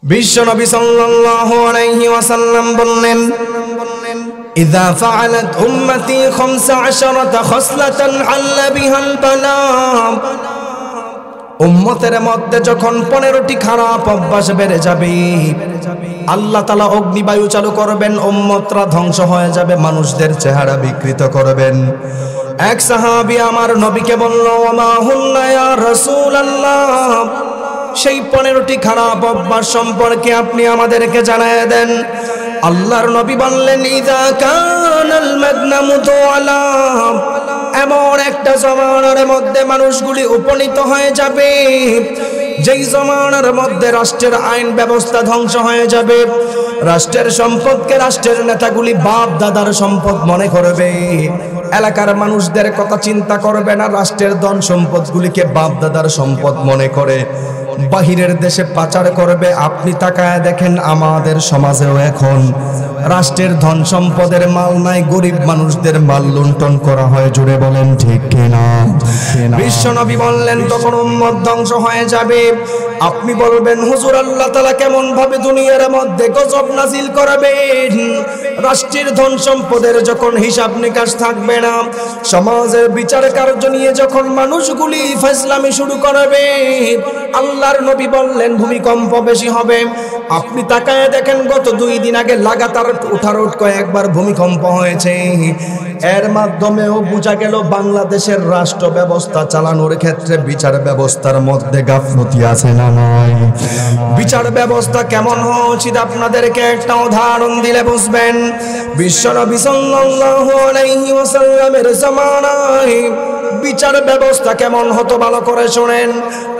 বিশ্বনবী সাল্লাল্লাহু আলাইহি ওয়াসাল্লাম বললেন, ইযা ফাআলাত উম্মতি 15 খসলাতান আল্লা বিহাল বালা। উম্মতের মধ্যে যখন 15টি খারাপ অভ্যাস বেড়ে যাবে, আল্লাহ তাআলা অগ্নিবায়ু চালু করবেন, উম্মতরা ধ্বংস হয়ে যাবে, মানুষদের চেহারা বিকৃত করবেন। এক সাহাবী আমার নবীকে বলল, ওমা হুন্না ইয়া রাসূলুল্লাহ, সেই 15টি খারাপ অভ্যাস সম্পর্কে আপনি আমাদেরকে জানায় দেন। আল্লাহর নবী বললেন, ইযা কানাল মাদনামু তুআলা, এমন একটা জমানার মধ্যে মানুষগুলি উপনীত হয়ে যাবে যেই জমানার মধ্যে রাষ্ট্রের আইন ব্যবস্থা ধ্বংস হয়ে যাবে, রাষ্ট্রের সম্পদকে রাষ্ট্রের নেতাগুলি বাপ দাদার সম্পদ মনে করবে, এলাকার মানুষদের কথা চিন্তা করবে না, রাষ্ট্রের ধন সম্পদগুলিকে বাপ দাদার সম্পদ মনে করে বাহিরের দেশে পাচার করবে। আপনি তাকায় দেখেন আমাদের সমাজেও এখন রাষ্ট্রের ধন সম্পদের মাল নাই, গরিব মানুষদের মাল লুণ্ঠন করা হয়। জুড়ে বলেন ঠিক কিনা? বিশ্বনবী বললেন, তখন উম্মত ধ্বংস হয়ে যাবে। আপনি বলবেন, হুজুর আল্লাহ তাআলা কেমন ভাবে দুনিয়ার মধ্যে গজব নাজিল করবেন? রাষ্ট্রের ধন সম্পদের যখন হিসাব নিকাশ থাকবে না, সমাজের বিচার কার্য নিয়ে যখন মানুষগুলি ফাজলামি শুরু করবে, আল্লাহর নবী বললেন ভূমিকম্প বেশি হবে। আপনি তাকায় দেখেন গত 2 দিন আগে লাগাতার উঠারোট কয়েকবার ভূমিকম্প হয়েছে। এর মাধ্যমেও বোঝা গেল বাংলাদেশের রাষ্ট্র ব্যবস্থা চালানোর ক্ষেত্রে বিচার ব্যবস্থার মধ্যে গাফলতি আছে না নাই? বিচার ব্যবস্থা কেমন হওয়া উচিত আপনাদেরকে একটা উদাহরণ দিলে বুঝবেন। বিশ্বনবী সাল্লাল্লাহু আলাইহি ওয়াসাল্লামের জামানায় বিচার ব্যবস্থা কেমন হতো ভালো করে শুনেন।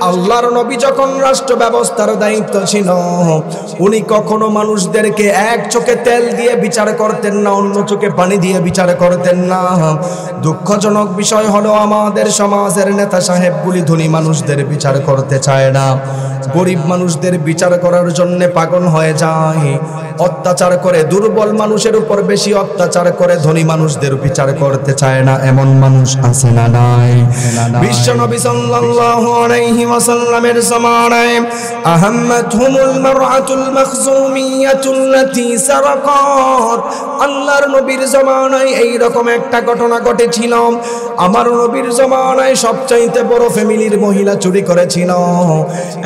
আল্লাহর নবী যখন রাষ্ট্র ব্যবস্থার দায়িত্ব ছিল, উনি কখনো মানুষদেরকে এক চোখে তেল দিয়ে বিচার করতেন না, অন্য চোখে পানি দিয়ে বিচার করতেন না। দুঃখজনক বিষয় হলো আমাদের সমাজের নেতা সাহেবগুলি ধনী মানুষদের বিচার করতে চায় না, গরিব মানুষদের বিচার করার জন্য পাগল হয়ে যায়, অত্যাচার করে, দুর্বল মানুষের উপর বেশি অত্যাচার করে, ধনী মানুষদের বিচার করতে চায় না। এমন মানুষ আছে না নাই? বিশ্বনবী সাল্লাল্লাহু আলাইহি ওয়াসাল্লামের জামানায় আহাম্মাতহুমুল মারআতুল মাখজুমিয়াতুল্লাতী সারাকাত, আল্লাহর নবীর জামানায় এই রকম একটা ঘটনা ঘটেছিল। আমার নবীর জামানায় সবচাইতে বড় ফ্যামিলির মহিলা চুরি করেছিল।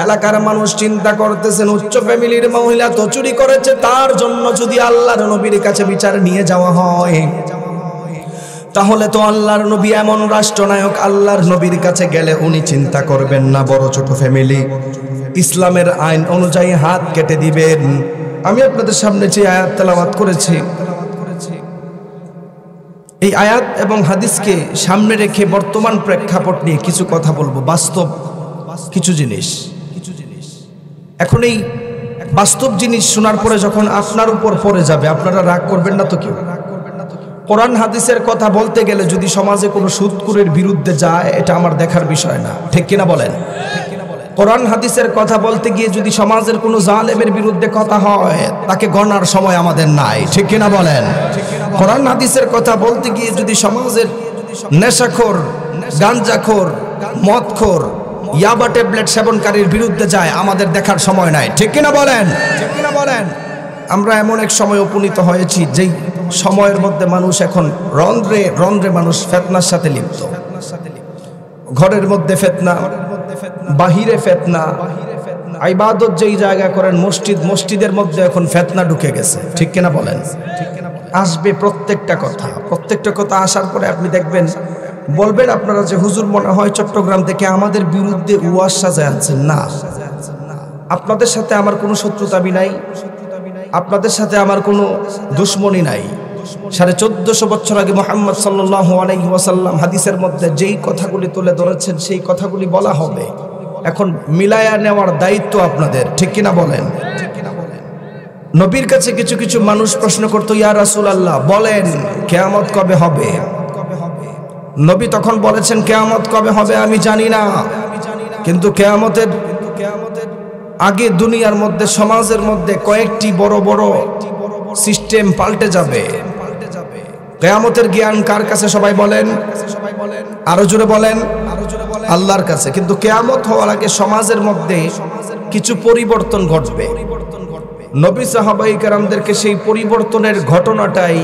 এলাকার মানুষ চিন্তা করতেছেন, উচ্চ ফ্যামিলির মহিলা তো চুরি করেছে, তার জন্য যদি আল্লাহর নবীর কাছে বিচার নিয়ে যাওয়া হয়, তাহলে তো আল্লাহর নবী এমন রাষ্ট্রনায়ক, আল্লাহর নবীর কাছে গেলে উনি চিন্তা করবেন না বড় ছোট ফ্যামিলি, ইসলামের আইন অনুযায়ী হাত কেটে দিবেন। আমি আপনাদের সামনে যে আয়াত তেলাওয়াত করেছি, এই আয়াত এবং হাদিসকে সামনে রেখে বর্তমান প্রেক্ষাপট নিয়ে কিছু কথা বলবো, বাস্তব কিছু জিনিস। এখন এই বাস্তব জিনিস শোনার পরে যখন আপনার উপর পড়ে যাবে, আপনারা রাগ করবেন না তো? কেউ কোরআন হাদিসের কথা বলতে গেলে যদি সমাজে কোনো সুদখোরের বিরুদ্ধে যায়, এটা আমার দেখার বিষয় না, ঠিক কিনা বলেন? কোরআন হাদিসের কথা বলতে গিয়ে যদি সমাজের কোনো জালেমের বিরুদ্ধে কথা হয়, তাকে গণার সময় আমাদের নাই, ঠিক কিনা বলেন? কোরআন হাদিসের কথা বলতে গিয়ে যদি সমাজের নেশাখোর, গাঞ্জাখোর, মদখোর, ইয়াবা ট্যাবলেট সেবনকারীর বিরুদ্ধে যায়, আমাদের দেখার সময় নাই, ঠিক কিনা বলেন? ঠিক কিনা বলেন? আমরা এমন এক সময় উপনীত হয়েছি যেই সময়ের মধ্যে মানুষ এখন রন্ধ্রে রন্ধ্রে মানুষ ফিতনার সাথে লিপ্ত। ঘরের মধ্যে ফিতনা, বাহিরে ফিতনা, ইবাদত যেই জায়গা করেন মসজিদ, মসজিদের মধ্যে এখন ফিতনা ঢুকে গেছে, ঠিক কিনা বলেন? আসবে প্রত্যেকটা কথা আসার পরে আপনি দেখবেন, বলবেন আপনারা যে হুজুর মনে হয় চট্টগ্রাম থেকে আমাদের বিরুদ্ধে ওয়াজ সাজায় আনছেন। না, আপনাদের সাথে আমার কোনো শত্রুতাবি নাই, আপনাদের সাথে আমার কোনো দুশ্মনী নাই। 1450 বছর আগে মুহাম্মদ সাল্লাল্লাহু আলাইহি ওয়াসাল্লাম হাদিসের মধ্যে যেই কথাগুলি তুলে ধরেছেন, সেই কথাগুলি বলা হবে। এখন মিলায়া নেওয়ার দায়িত্ব আপনাদের, ঠিক কিনা বলেন? নবীর কাছে কিছু কিছু মানুষ প্রশ্ন করতো, ইয়া রাসূলুল্লাহ বলেন কিয়ামত কবে হবে? নবী তখন বলেছেন, কিয়ামত কবে হবে আমি জানি না, কিন্তু কিয়ামতের আগে দুনিয়ার মধ্যে, সমাজের মধ্যে কয়েকটি বড় বড় সিস্টেম পাল্টে যাবে। কিয়ামতের জ্ঞান কার কাছে? সবাই বলেন, আরো জোরে বলেন, আল্লাহর কাছে। কিন্তু কিয়ামত হওয়ার আগে সমাজের মধ্যে কিছু পরিবর্তন ঘটবে। নবী সাহাবায়ে কেরামদেরকে সেই পরিবর্তনের ঘটনাটাই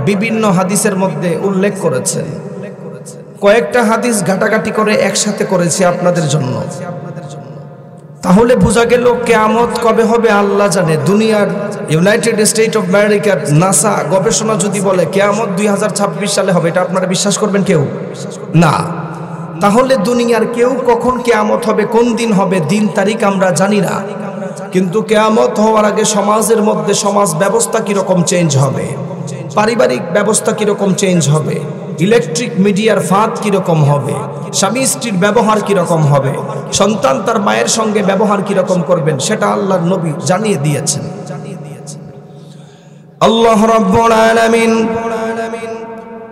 বিভিন্ন হাদিসের মধ্যে উল্লেখ করেছেন। কয়েকটা হাদিস ঘাটাঘাটি করে একসাথে করেছি আপনাদের জন্য। তাহলে বোঝা গেল কিয়ামত কবে হবে আল্লাহ জানে। দুনিয়ার ইউনাইটেড স্টেট অফ আমেরিকার নাসা গবেষণা যদি বলে কিয়ামত 2026 সালে হবে, এটা আপনারা বিশ্বাস করবেন কেউ? না। তাহলে দুনিয়ার কেউ কখন কিয়ামত হবে, কোন দিন হবে, দিন তারিখ আমরা জানি না। কিন্তু কিয়ামত হওয়ার আগে সমাজের মধ্যে সমাজ ব্যবস্থা কিরকম চেঞ্জ হবে, পারিবারিক ব্যবস্থা কিরকম চেঞ্জ হবে, ইলেকট্রিক মিডিয়ার ফাঁদ কিরকম হবে, স্বামী স্ত্রীর ব্যবহার কিরকম হবে, সন্তান তার মায়ের সঙ্গে ব্যবহার কিরকম করবেন, সেটা আল্লাহর নবী জানিয়ে দিয়েছেন। আল্লাহ রাব্বুল আলামিন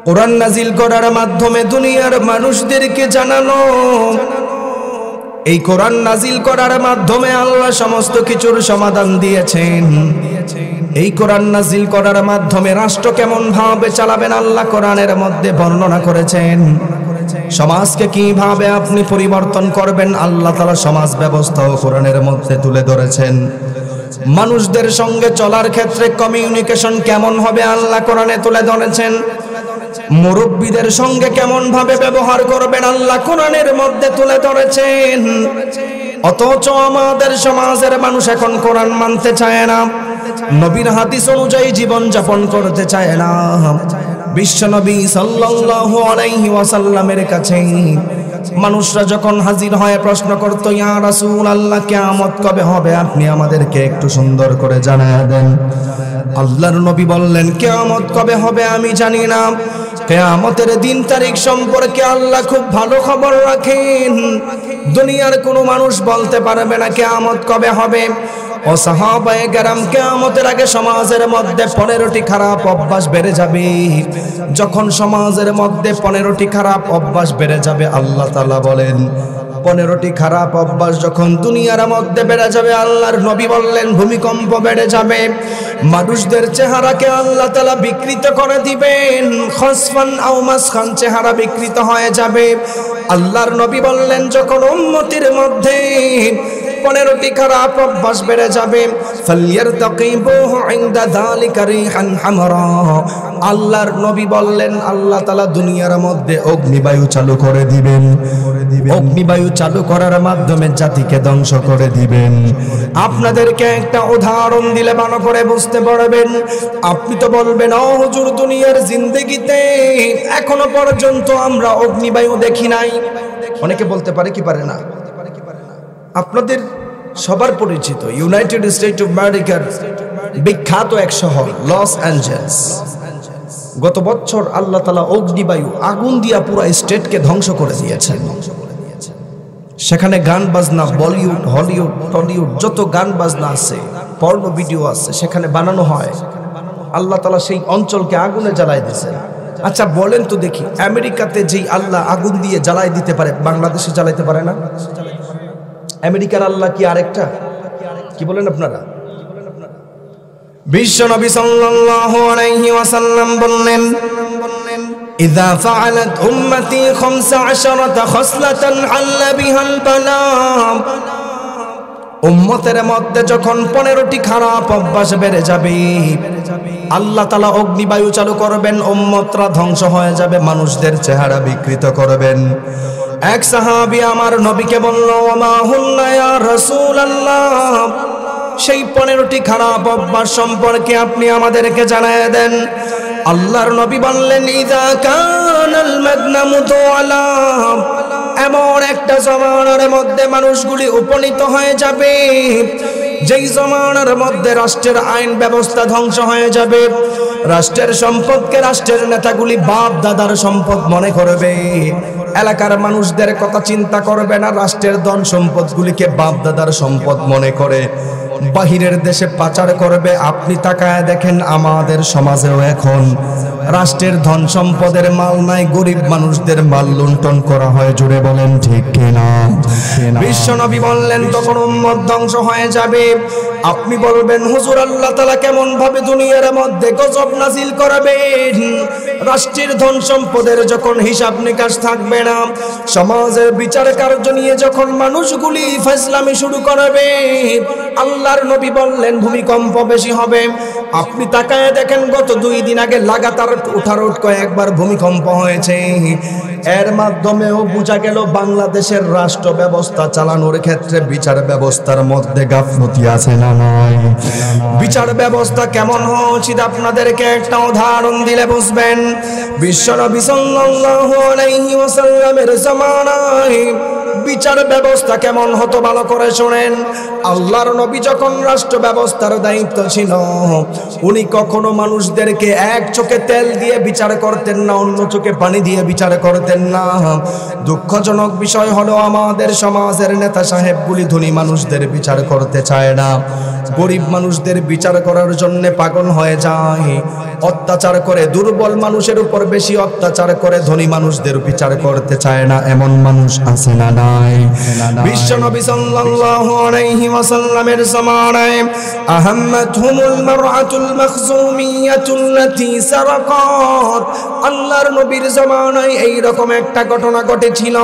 কোরআন নাজিল করার মাধ্যমে দুনিয়ার মানুষদেরকে জানানো, এই কোরআন নাজিল করার মাধ্যমে আল্লাহ সমস্ত কিছুর সমাধান দিয়েছেন। এই কোরআন নাজিল করার মাধ্যমে রাষ্ট্র কেমন ভাবে চালাবেন আল্লাহ কোরআনের মধ্যে বর্ণনা করেছেন। সমাজকে কিভাবে আপনি পরিবর্তন করবেন আল্লাহ তাআলা সমাজ ব্যবস্থাও কোরআনের মধ্যে তুলে ধরেছেন। মানুষদের সঙ্গে চলার ক্ষেত্রে কমিউনিকেশন কেমন হবে আল্লাহ কোরআনে তুলে ধরেছেন। মুরব্বীদের সঙ্গে কেমন ভাবে ব্যবহার করবেন আল্লাহ কোরআনের মধ্যে তুলে ধরেছেন। অথচ আমাদের সমাজের মানুষ এখন কোরআন মানতে চায় না, নবীর হাদিস অনুযায়ী জীবন যাপন করতে চায় না। বিশ্বনবী সাল্লাল্লাহু আলাইহি ওয়াসাল্লামের কাছে মানুষরা যখন হাজির হয় প্রশ্ন করত, ইয়া রাসূলুল্লাহ কিয়ামত কবে হবে, আপনি আমাদেরকে একটু সুন্দর করে জানায় দেন। আল্লাহর নবী বললেন, কিয়ামত কবে হবে আমি জানি না, কিয়ামতের দিন তারিখ সম্পর্কে আল্লাহ খুব ভালো খবর রাখেন। দুনিয়ার কোনো মানুষ বলতে পারবে না কিয়ামত কবে হবে। ও সাহাবায়ে কেরাম, কিয়ামতের আগে সমাজের মধ্যে 15টি খারাপ অভ্যাস বেড়ে যাবে। যখন সমাজের মধ্যে 15টি খারাপ অভ্যাস বেড়ে যাবে, আল্লাহ তাআলা বলেন 15টি খারাপ অভ্যাস যখন দুনিয়ার মধ্যে বেড়ে যাবে, আল্লাহর নবী বললেন ভূমিকম্প বেড়ে যাবে। মানুষদের চেহারাকে আল্লাহ তাআলা বিকৃত করে দিবেন, খসফান আও মাসখান, চেহারা বিকৃত হয়ে যাবে। আল্লাহর নবী বললেন যখন উম্মতের মধ্যে 15টি খারাপ অভ্যাস বেড়ে যাবে, ফালইয়ারতাকিবুহু ইনদা যালিকা রিহান হামরা। আল্লাহর নবী বললেন আল্লাহ তাআলা দুনিয়ার মধ্যে অগ্নিবায়ু চালু করে দিবেন। অগ্নিবায়ু চালু করার মাধ্যমে জাতিকে ধ্বংস করে দিবেন। আপনাদেরকে একটা উদাহরণ দিলে ভালো করে বুঝতে পারবেন। আপনি তো বলবেন, ও হুজুর দুনিয়ার জিন্দেগিতে এখনো পর্যন্ত আমরা অগ্নিবায়ু দেখি নাই। অনেকে বলতে পারে কি পারে না। আপনাদের সবার পরিচিত ইউনাইটেড স্টেট অফ আমেরিকার বিখ্যাত এক শহর লস অ্যাঞ্জেলস, গত বছর আল্লাহ তাআলা অগ্নিবায়ু আগুন দিয়া পুরো স্টেটকে ধ্বংস করে দিয়েছেন। সেখানে গান বাজনা, বলিউড, হলিউড, টলিউড যত গান বাজনা আছে, পর্ন ভিডিও আছে, সেখানে বানানো হয়। আল্লাহ তাআলা সেই অঞ্চলকে আগুনে জ্বালায় দিয়েছেন। আচ্ছা বলেন তো দেখি, আমেরিকাতে যেই আল্লাহ আগুন দিয়ে জ্বালায় দিতে পারে, বাংলাদেশে জ্বালাইতে পারে না? আমেরিকার আল্লাহ কি আরেকটা? কি বলেন আপনারা? বিশ্বনবী সাল্লাল্লাহু আলাইহি ওয়াসাল্লাম বললেন, ইযা ফাআলাত উম্মতি 15 খসলাতান হাল্লা বিহাল বালা। উম্মতের মধ্যে যখন 15টি খারাপ অভ্যাস বেড়ে যাবে, আল্লাহ তাআলা অগ্নিবায়ু চালু করবেন, উম্মতরা ধ্বংস হয়ে যাবে, মানুষদের চেহারা বিকৃত করবেন। এক সাহাবী আমার নবীকে বলল, ওমা হুন্না ইয়া রাসূলুল্লাহ, সেই 15টি খারাপ অভ্যাস সম্পর্কে আপনি আমাদেরকে জানায় দেন। আল্লাহর নবী বললেন, ইযা কানাল মাগনামু তুআলা, এমন একটা জমানার মধ্যে মানুষগুলি উপনীত হয়ে যাবে যেই জমানার মধ্যে রাষ্ট্রের আইন ব্যবস্থা ধ্বংস হয়ে যাবে। রাষ্ট্রের সম্পদকে রাষ্ট্রের নেতাগুলি বাপ দাদার সম্পদ মনে করবে, এলাকার মানুষদের কথা চিন্তা করবে না, রাষ্ট্রের ধন সম্পদগুলিকে বাপ দাদার সম্পদ মনে করে বাহিরের দেশে পাচার করবে। আপনি তাকায় দেখেন আমাদের সমাজেও এখন রাষ্ট্রের ধন সম্পদের মাল নাই, গরিব মানুষদের মাল লুণ্ঠন করা হয়। জুড়ে বলেন ঠিক কিনা? বিশ্বনবী বললেন তখন উম্মত ধ্বংস হয়ে যাবে। আপনি বলবেন হুজুর আল্লাহ তাআলা কেমন ভাবে দুনিয়ার মধ্যে গজব নাজিল করবেন? রাষ্ট্রের ধন সম্পদের যখন হিসাব নিকাশ থাকবে না, সমাজের বিচার কার্য নিয়ে যখন মানুষগুলি ফাজলামি শুরু করবে, আল্লাহর নবী বললেন ভূমিকম্প বেশি হবে। আপনি তাকায় দেখেন গত 2 দিন আগে লাগাতার উঠারোট কয়েকবার ভূমিকম্প হয়েছে। এর মাধ্যমেও বোঝা গেল বাংলাদেশের রাষ্ট্র ব্যবস্থা চালানোর ক্ষেত্রে বিচার ব্যবস্থার মধ্যে গাফলতি আছে না নাই? বিচার ব্যবস্থা কেমন হওয়া উচিত আপনাদেরকে একটা উদাহরণ দিলে বুঝবেন। বিশ্বনবী সাল্লাল্লাহু আলাইহি ওয়াসাল্লামের জামানায় বিচার ব্যবস্থা কেমন হতো ভালো করে শুনেন। আল্লাহর নবী যখন রাষ্ট্র ব্যবস্থার দায়িত্ব ছিল, উনি কখনো মানুষদেরকে এক চোখে তেল দিয়ে বিচার করতেন না, অন্য চোখে পানি দিয়ে বিচার করতেন না। দুঃখজনক বিষয় হলো আমাদের সমাজের নেতা সাহেবগুলি ধনী মানুষদের বিচার করতে চায় না, গরিব মানুষদের বিচার করার জন্য পাগল হয়ে যায়, অত্যাচার করে, দুর্বল মানুষের উপর বেশি অত্যাচার করে, ধনী মানুষদের বিচার করতে চায় না। এমন মানুষ আছে না নাই? বিশ্বনবী সাল্লাল্লাহু আলাইহি ওয়াসাল্লামের জামানায় আহাম্মাতুহুমুল মারআতুল মাখজুমিয়াতুল্লাতী সারাকাত, আল্লাহর নবীর জামানায় এই রকম একটা ঘটনা ঘটেছিল।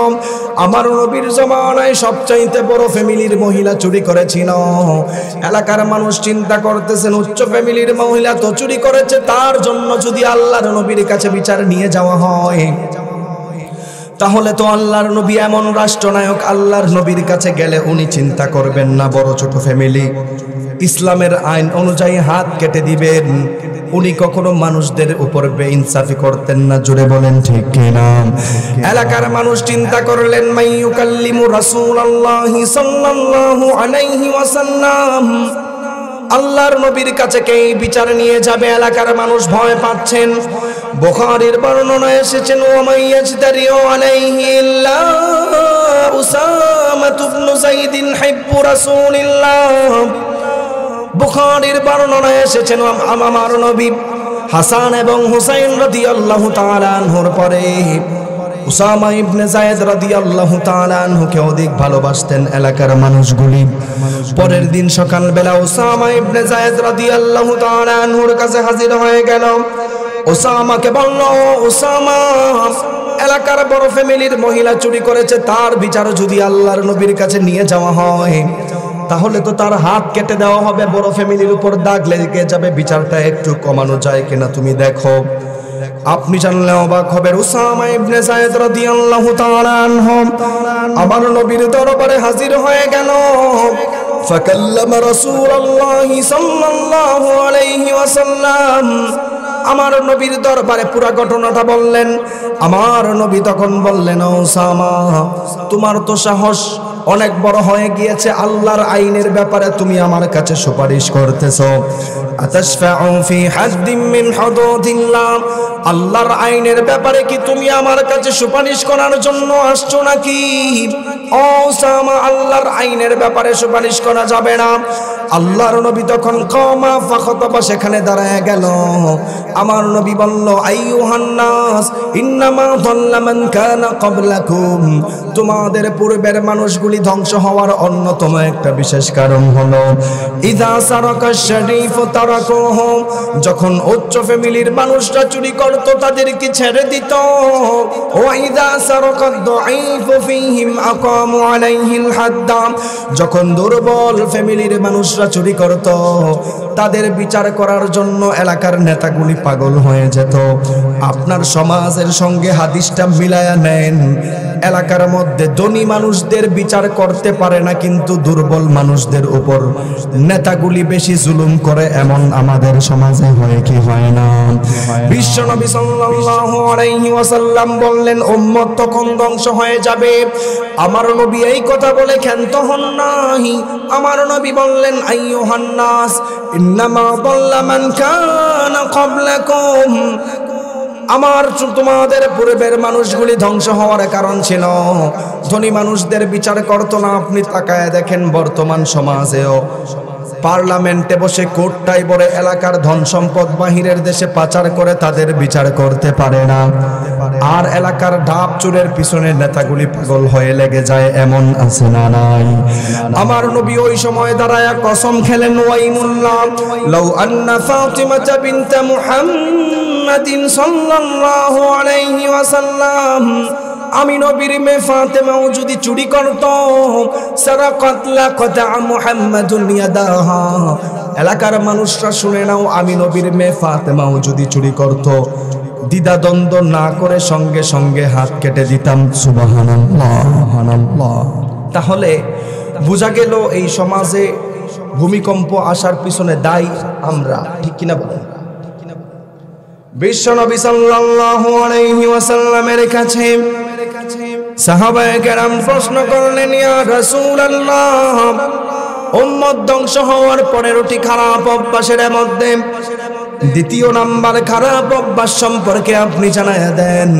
আমার নবীর জামানায় সবচাইতে বড় ফ্যামিলির মহিলা চুরি করেছিল। এলাকার মানুষ চিন্তা করতেছেন উচ্চ ফ্যামিলির মহিলা তো চুরি করেছে, তার জন্য যদি আল্লাহর নবীর কাছে বিচার নিয়ে যাওয়া হয়, তাহলে তো আল্লাহর নবী এমন রাষ্ট্রনায়ক, আল্লাহর নবীর কাছে গেলে উনি চিন্তা করবেন না বড় ছোট ফ্যামিলি, ইসলামের আইন অনুযায়ী হাত কেটে দিবেন। উনি কখনো মানুষদের উপর বেইনসাফি করতেন না। জোরে বলেন ঠিক কিনা? এলাকার মানুষ চিন্তা করলেন মাইয়ুকাল্লিমু রাসূলুল্লাহি সাল্লাল্লাহু আলাইহি ওয়াসাল্লাম, আল্লাহর নবীর কাছে কে বিচার নিয়ে যাবে? এলাকার মানুষ ভয় পাচ্ছেন। বুখারীর বর্ণনায় এসেছেন ওয়ামাইয়াজদারিউ আলাইহি ইল্লা উসামা ইবনে যায়েদ হিব্বু রাসূলিল্লাহ। বুখারীর বর্ণনায় এসেছেন আমার নবী হাসান এবং হুসাইন রাদিয়াল্লাহু তাআলা আনহুর পরে উসামা ইবনে যায়েদ রাদিয়াল্লাহু তাআলা আনহুকে অধিক ভালোবাসতেন এলাকার মানুষগুলি। পরের দিন সকালবেলা উসামা ইবনে যায়েদ রাদিয়াল্লাহু তাআলা আনহুর কাছে হাজির হয়ে গেল। উসামাকে বলল, উসামা, এলাকার বড় ফ্যামিলির মহিলা চুরি করেছে, তার বিচার যদি আল্লাহর নবীর কাছে নিয়ে যাওয়া হয়, তাহলে তো তার হাত কেটে দেওয়া হবে, বড় ফ্যামিলির উপর দাগ লেগে যাবে, বিচারটা একটু কমানো যায় কিনা তুমি দেখো। আপনি জানলে অবাক হবেন, উসামা ইবনে যায়েদ রাদিয়াল্লাহু তাআলা আনহু আমার নবীর দরবারে হাজির হয়ে গেল। ফাকাল্লামা রাসূলুল্লাহি সাল্লাল্লাহু আলাইহি ওয়াসাল্লাম, আমার নবীর দরবারে পুরো ঘটনাটা বললেন। আমার নবী তখন বললেন, উসামা, তোমার তো সাহস অনেক বড় হয়ে গিয়েছে, আল্লাহর আইনের ব্যাপারে তুমি আমার কাছে সুপারিশ করতেছো। আতাশফাউ ফি হাদ্দিম মিন হুদুদিল্লাহ, আল্লাহর আইনের ব্যাপারে কি তুমি আমার কাছে সুপারিশ করার জন্য আসছো নাকি? ও উসামা, আল্লাহর আইনের ব্যাপারে সুপারিশ করা যাবে না। আল্লাহর নবী তখন কমা ফাখাতাবা, সেখানে দাঁড়ায় গেল। আমার নবী বলল, আইয়ুহান নাস ইন্নামা যাল্লা মান কানা ক্বাবলাকুম, তোমাদের পূর্বের মানুষগুলি ধ্বংস হওয়ার অন্যতম একটা বিশেষ কারণ হলো ইযা সারাকা শরীফ তারাকুহু, যখন উচ্চ ফ্যামিলির মানুষরা চুরি করত তাদেরকে ছেড়ে দিত। ওয়া ইযা সারাকা দাঈফ ফীহিম আকামু আলাইহিল হাদ্দ, যখন দুর্বল ফ্যামিলির মানুষরা চুরি করত তাদের বিচার করার জন্য এলাকার নেতাগুলি পাগল হয়ে যেত। আপনার সমাজের সঙ্গে হাদিসটা মিলায়া নেন। এলাকার মধ্যে ধনী মানুষদের বিচার করতে পারে না, কিন্তু দুর্বল মানুষদের উপর নেতাগুলি বেশি জুলুম করে, এমন আমাদের সমাজে হয় কি হয় না? বিশ্বনবী সাল্লাল্লাহু আলাইহি ওয়াসাল্লাম বললেন, উম্মত তখন ধ্বংস হয়ে যাবে। আমার নবী এই কথা বলে ক্ষান্ত হন নাই। আমার নবী বললেন, আইয়ুহান নাস ইন্নামা যাল্লা মান কানা ক্বাবলাকুম, আমার তোমাদের পূর্বের মানুষগুলি ধ্বংস হওয়ার কারণ ছিল ধনী মানুষদের বিচার করতো না। আপনি তাকায় দেখেন বর্তমান সমাজেও পার্লামেন্টে বসে কোর্টটাই বড় এলাকার ধন সম্পদ বাহিরের দেশে পাচার করে তাদের বিচার করতে পারে না, আর এলাকার ঢাপ চুরের পিছনে নেতাগুলি পাগল হয়ে লেগে যায়, এমন আছে না নাই? আমার নবী ওই সময় দাঁড়ায় কসম খেলেন, ওয়াইমুল্লাহ লাউ আন্না ফাতিমাতা বিনতে মুহাম্মাদিন সাল্লাল্লাহু আলাইহি ওয়াসাল্লাম, আমি নবীর মেয়ে ফাতেমাও যদি চুরি করত, সারাকাত লাকাতা মুহাম্মাদুন ইয়াদাহা, এলাকার মানুষরা শুনে নাও, আমি নবীর মেয়ে ফাতেমাও যদি চুরি করত, দ্বিধা দ্বন্দ্ব না করে সঙ্গে সঙ্গে হাত কেটে দিতাম। সুবহানাল্লাহ, সুবহানাল্লাহ। তাহলে বোঝা গেল এই সমাজে ভূমিকম্প আসার পিছনে দায়ী আমরা, ঠিক কিনা বলেন? বিশ্বনবী সাল্লাল্লাহু আলাইহি ওয়াসাল্লামের কাছে সাহাবায়ে কেরাম প্রশ্ন করলেন, ইয়া রাসূলুল্লাহ, উম্মত ধ্বংস হওয়ার 15টি খারাপ অভ্যাসের মধ্যে দ্বিতীয় নাম্বার খারাপ অভ্যাস সম্পর্কে আপনি জানায়া দেন।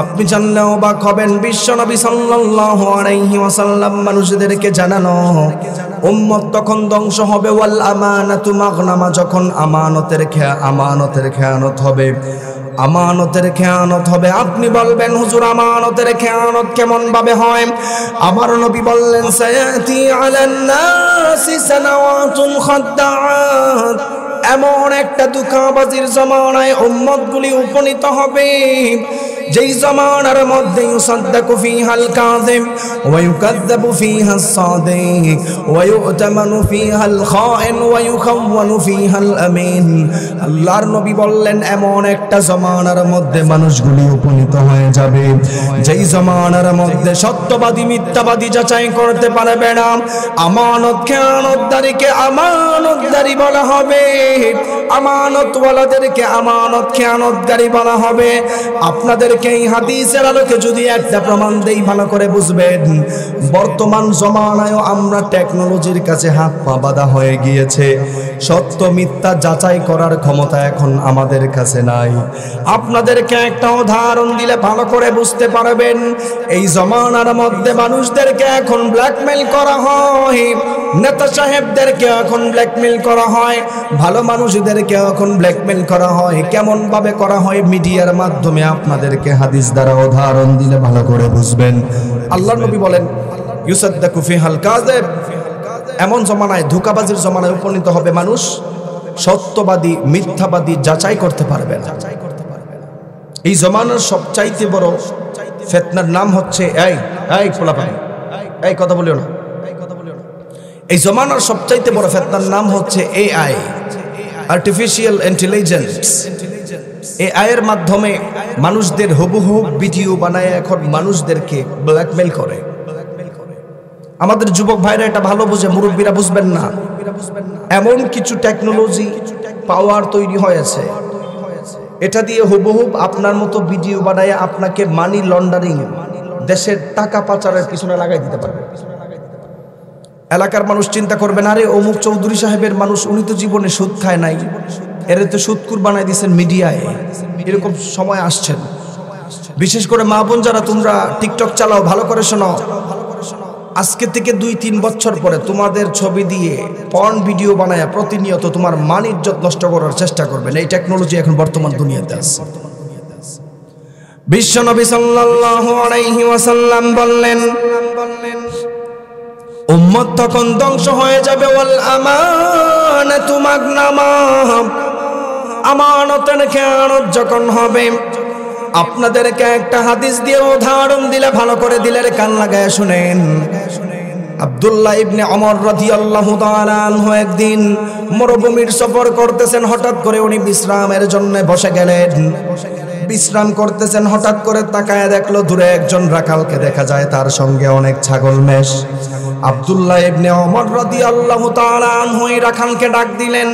আপনি জানলে অবাক হবেন, বিশ্বনবী সাল্লাল্লাহু আলাইহি ওয়াসাল্লাম মানুষদেরকে জানানো, উম্মত তখন ধ্বংস হবে, ওয়াল আমানাতু মাগনামা, যখন আমানতের খেয়ানত হবে, আমানতের খেয়ানত হবে। আপনি বলবেন, হুজুর আমানতের খেয়ানত কেমন ভাবে হয়? আমার নবী বললেন, সায়াতি আলান নাসি সানাওয়াতুন খাদ্দাআত, এমন একটা ধোঁকাবাজির জামানায় উম্মতগুলি উপনীত হবে যেই জামানার মধ্যে ইউসাদ্দাকু ফিহাল কাযিব ওয়া ইউকাযযাবু ফিহাস সাদিক ওয়া ইউতামানু ফিহাল খাইন ওয়া ইউখাওয়ানু ফিহাল আমিন। আল্লাহর নবী বললেন, এমন একটা জামানার মধ্যে মানুষগুলি উপনীত হয়ে যাবে যেই জামানার মধ্যে সত্যবাদী মিথ্যাবাদী যাচাই করতে পারবে না, আমানত খেয়ানতদারিকে আমানতদারি বলা হবে, আমানতওয়ালাদেরকে আমানত খেয়ানতকারী বলা হবে। আপনাদেরকে এই হাদিসের আলোকে যদি একটা প্রমাণ দেই, ভালো করে বুঝবেন, বর্তমান জমানায় আমরা টেকনোলজির কাছে হাত পা বাঁধা হয়ে গিয়েছে, সত্য মিথ্যা যাচাই করার ক্ষমতা এখন আমাদের কাছে নাই। আপনাদেরকে একটা উদাহরণ দিলে ভালো করে বুঝতে পারবেন। এই জমানার মধ্যে মানুষদেরকে এখন ব্ল্যাকমেইল করা হয়, নেতা সাহেবদেরকে এখন ব্ল্যাকমেইল করা হয়, ভালো মানুষদেরকে এখন ব্ল্যাকমেইল করা হয়। কেমন ভাবে করা হয়? মিডিয়ার মাধ্যমে। আপনাদেরকে হাদিস দ্বারা উদাহরণ দিলে ভালো করে বুঝবেন। আল্লাহর নবী বলেন, ইউসাদ্দাকু ফিহাল কাযিব, এমন জমানায়, ধোঁকাবাজির জমানায় উপনীত হবে মানুষ, সত্যবাদী মিথ্যাবাদী যাচাই করতে পারবে না। এই জমানার সবচাইতে বড় ফিতনার নাম হচ্ছে এই কথা বলিও না। এই জমানার সবচাইতে বড় ফিতনার নাম হচ্ছে এআই, আর্টিফিশিয়াল ইন্টেলিজেন্স। এআই এর মাধ্যমে মানুষদের হুবহু ভিডিও বানায় এখন মানুষদেরকে ব্ল্যাকমেইল করে। আমাদের যুবক ভাইরা এটা ভালো বুঝে, মুরব্বীরা বুঝবেন না। এমন কিছু টেকনোলজি পাওয়ার তৈরি হয়েছে, এটা দিয়ে হুবহু আপনার মতো ভিডিও বানায় আপনাকে মানি লন্ডারিং, দেশের টাকা পাচারের পিছনে লাগাই দিতে পারবে। এলাকার মানুষ চিন্তা করবেন, আরে অমুক চৌধুরী সাহেবের মানুষ, উনি তো জীবনে সুদ খায় নাই, এর তো সুদকুর বানাই দিচ্ছেন মিডিয়ায়। এরকম সময় আসছেন। বিশেষ করে মা বোন যারা তোমরা টিকটক চালাও, ভালো করে শোনো, আজকে থেকে 2-3 বছর পরে তোমাদের ছবি দিয়ে পর্ন ভিডিও বানায় প্রতিনিয়ত তোমার মান ইজ্জত নষ্ট করার চেষ্টা করবেন। এই টেকনোলজি এখন বর্তমান দুনিয়াতে আছে। বিশ্বনবী সাল্লাল্লাহু আলাইহি ওয়াসাল্লাম বললেন, উম্মত তখন ধ্বংস হয়ে যাবে, ওয়াল আমানাতু মাগনামা, আমানতের খেয়ানত যখন হবে। আপনাদেরকে একটা হাদিস দিয়ে উদাহরণ দিলে ভালো করে দিলের কান লাগায় শুনেন। আব্দুল্লাহ ইবনে ওমর রাদিয়াল্লাহু তাআলা আনহু একদিন মরুভূমির সফর করতেছেন, হঠাৎ করে উনি বিশ্রামের জন্য বসে গেলেন। বিশ্রাম করতেছেন, হঠাৎ করে তাকায় দেখলো দূরে একজন রাখালকে দেখা যায়, তার সঙ্গে অনেক ছাগল মেষ। আব্দুল্লাহ ইবনে ওমর রাদিয়াল্লাহু তাআলা আনহু এই রাখালকে ডাক দিলেন,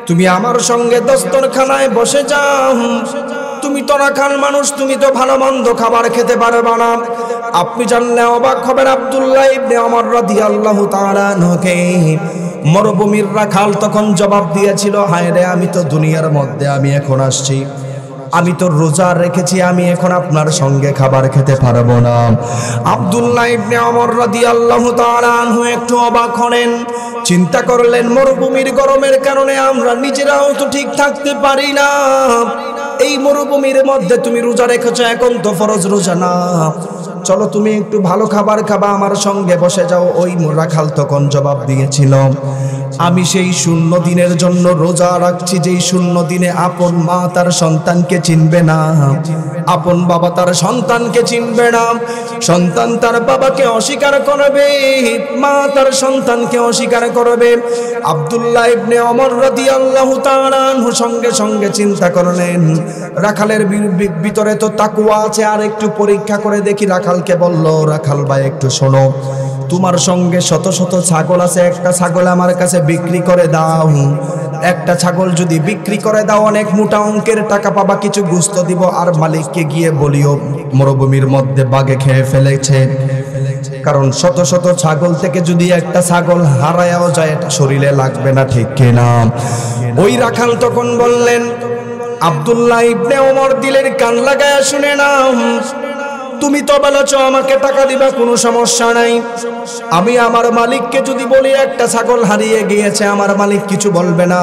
তুমি আমার সঙ্গে দস্তরখানায় বসে যাও, তুমি তো রাখাল মানুষ, তুমি তো ভালো মন্দ খাবার খেতে পারবে না। আপনি জানলে অবাক হবেন, আব্দুল্লাহ ইবনে ওমর রাদিয়াল্লাহু তাআলা আনহুকে মরুভূমির রাখাল তখন জবাব দিয়েছিল, হায় রে, আমি তো দুনিয়ার মধ্যে আমি এখন আসছি, আমি তো রোজা রেখেছি, আমি এখন আপনার সঙ্গে খাবার খেতে পারবো না। আব্দুল্লাহ ইবনে ওমর রাদিয়াল্লাহু তাআলা আনহু একটু অবাক হলেন, চিন্তা করলেন মরুভূমির গরমের কারণে আমরা নিজেরাও তো ঠিক থাকতে পারি না, এই মরুভূমির মধ্যে তুমি রোজা রেখেছো, এখন তো ফরজ রোজা না, চলো তুমি একটু ভালো খাবার খাবা, আমার সঙ্গে বসে যাও। ওই রাখাল তখন জবাব দিয়েছিল, আমি সেই শূন্য দিনের জন্য রোজা রাখছি যেই শূন্য দিনে আপন মা তার সন্তানকে চিনবে না, আপন বাবা তার সন্তানকে চিনবে না, সন্তান তার বাবাকে অস্বীকার করবে, মা তার সন্তানকে অস্বীকার করবে। আব্দুল্লাহ ইবনে ওমর রাদিয়াল্লাহু তাআলা আনহু সঙ্গে সঙ্গে চিন্তা করলেন, রাখালের ভিতরে তো তাকওয়া আছে, আর একটু পরীক্ষা করে দেখি। রাখালকে বলল, রাখাল ভাই একটু শোনো, তোমার সঙ্গে শত শত ছাগল আছে, একটা ছাগল আমার কাছে বিক্রি করে দাও, একটা ছাগল যদি বিক্রি করে দাও অনেক মোটা অঙ্কের টাকা পাবা, কিছু গোশত দিব, আর মালিককে গিয়ে বলিও মরুভূমির মধ্যে বাঘে খেয়ে ফেলেছে, কারণ শত শত ছাগল থেকে যদি একটা ছাগল হারায়াও যায় এটা শরীরে লাগবে না, ঠিক কিনা? ওই রাখাল তখন বললেন, আব্দুল্লাহ ইবনে ওমর দিলের কান লাগায়া শুনে নাও, তুমি তো বলেছ আমাকে টাকা দিবা, কোনো সমস্যা নাই, আমি আমার মালিককে যদি বলি একটা ছাগল হারিয়ে গিয়েছে, আমার মালিক কিছু বলবে না।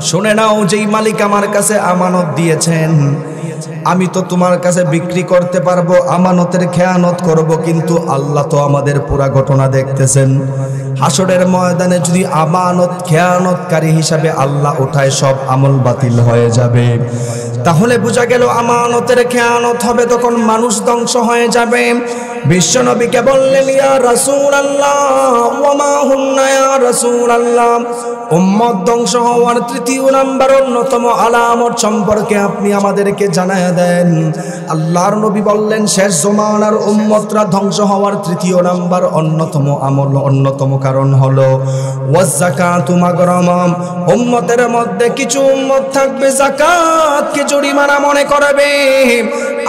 শুনে নাও, যেই মালিক আমার কাছে আমানত দিয়েছেন, আমি তো তোমার কাছে বিক্রি করতে পারবো, আমানতের খেয়ানত করব, কিন্তু আল্লাহ তো আমাদের পুরা ঘটনা দেখতেছেন। হাসরের ময়দানে যদি আমানত খেয়ানতকারী হিসাবে আল্লাহ উঠায়, সব আমল বাতিল হয়ে যাবে। তাহলে বোঝা গেল আমানতের খেয়ানত হবে, তখন মানুষ ধ্বংস হয়ে যাবে। বিশ্বনবীকে বললেন, ইয়া রাসূলুল্লাহ ওয়া মা হুন্না ইয়া রাসূলুল্লাহ, উম্মত ধ্বংস হওয়ার তৃতীয় নাম্বার অন্যতম আলামত সম্পর্কে আপনি আমাদেরকে জানায়া দেন। আল্লাহর নবী বললেন, শেষ জমানার উম্মতরা ধ্বংস হওয়ার তৃতীয় নাম্বার অন্যতম আমল, অন্যতম কারণ হলো ওয়াজ যাকাতু মাগরামা। উম্মতের মধ্যে কিছু উম্মত থাকবে যাকাতকে জরিমানা মনে করবে।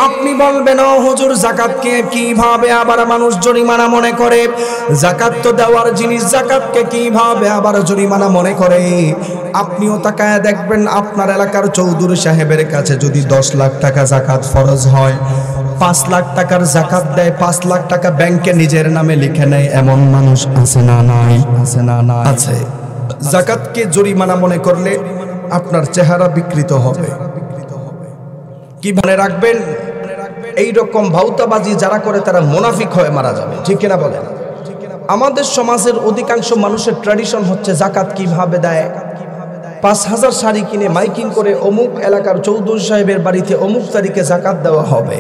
আপনি বলবেন, ও হুজুর, যাকাতকে কিভাবে আবার মানুষ জরিমানা মনে করে? যাকাত তো দেওয়ার জিনিস, যাকাতকে কিভাবে আবার জরিমানা মনে করে? আপনিও তাকায় দেখবেন, আপনার এলাকার চৌধুরী সাহেবের কাছে যদি 10 লাখ টাকা যাকাত ফরজ হয়, 5 লাখ টাকার যাকাত দেয়, 5 লাখ টাকা ব্যাংকে নিজের নামে লিখে নেয়, এমন মানুষ আছে না নাই? আছে না নাই? আছে। যাকাতকে জরিমানা মনে করলে আপনার চেহারা বিকৃত হবে। কি মনে রাখবেন, এই রকম ভাউতাবাজি যারা করে তারা মুনাফিক হয়ে মারা যাবে, ঠিক কিনা বলেন? আমাদের সমাজের অধিকাংশ মানুষের ট্র্যাডিশন হচ্ছে যাকাত কিভাবে দেয়, 5000 শাড়ি কিনে মাইকিং করে অমুক এলাকার চৌধুরী সাহেবের বাড়িতে অমুক তারিখে যাকাত দেওয়া হবে।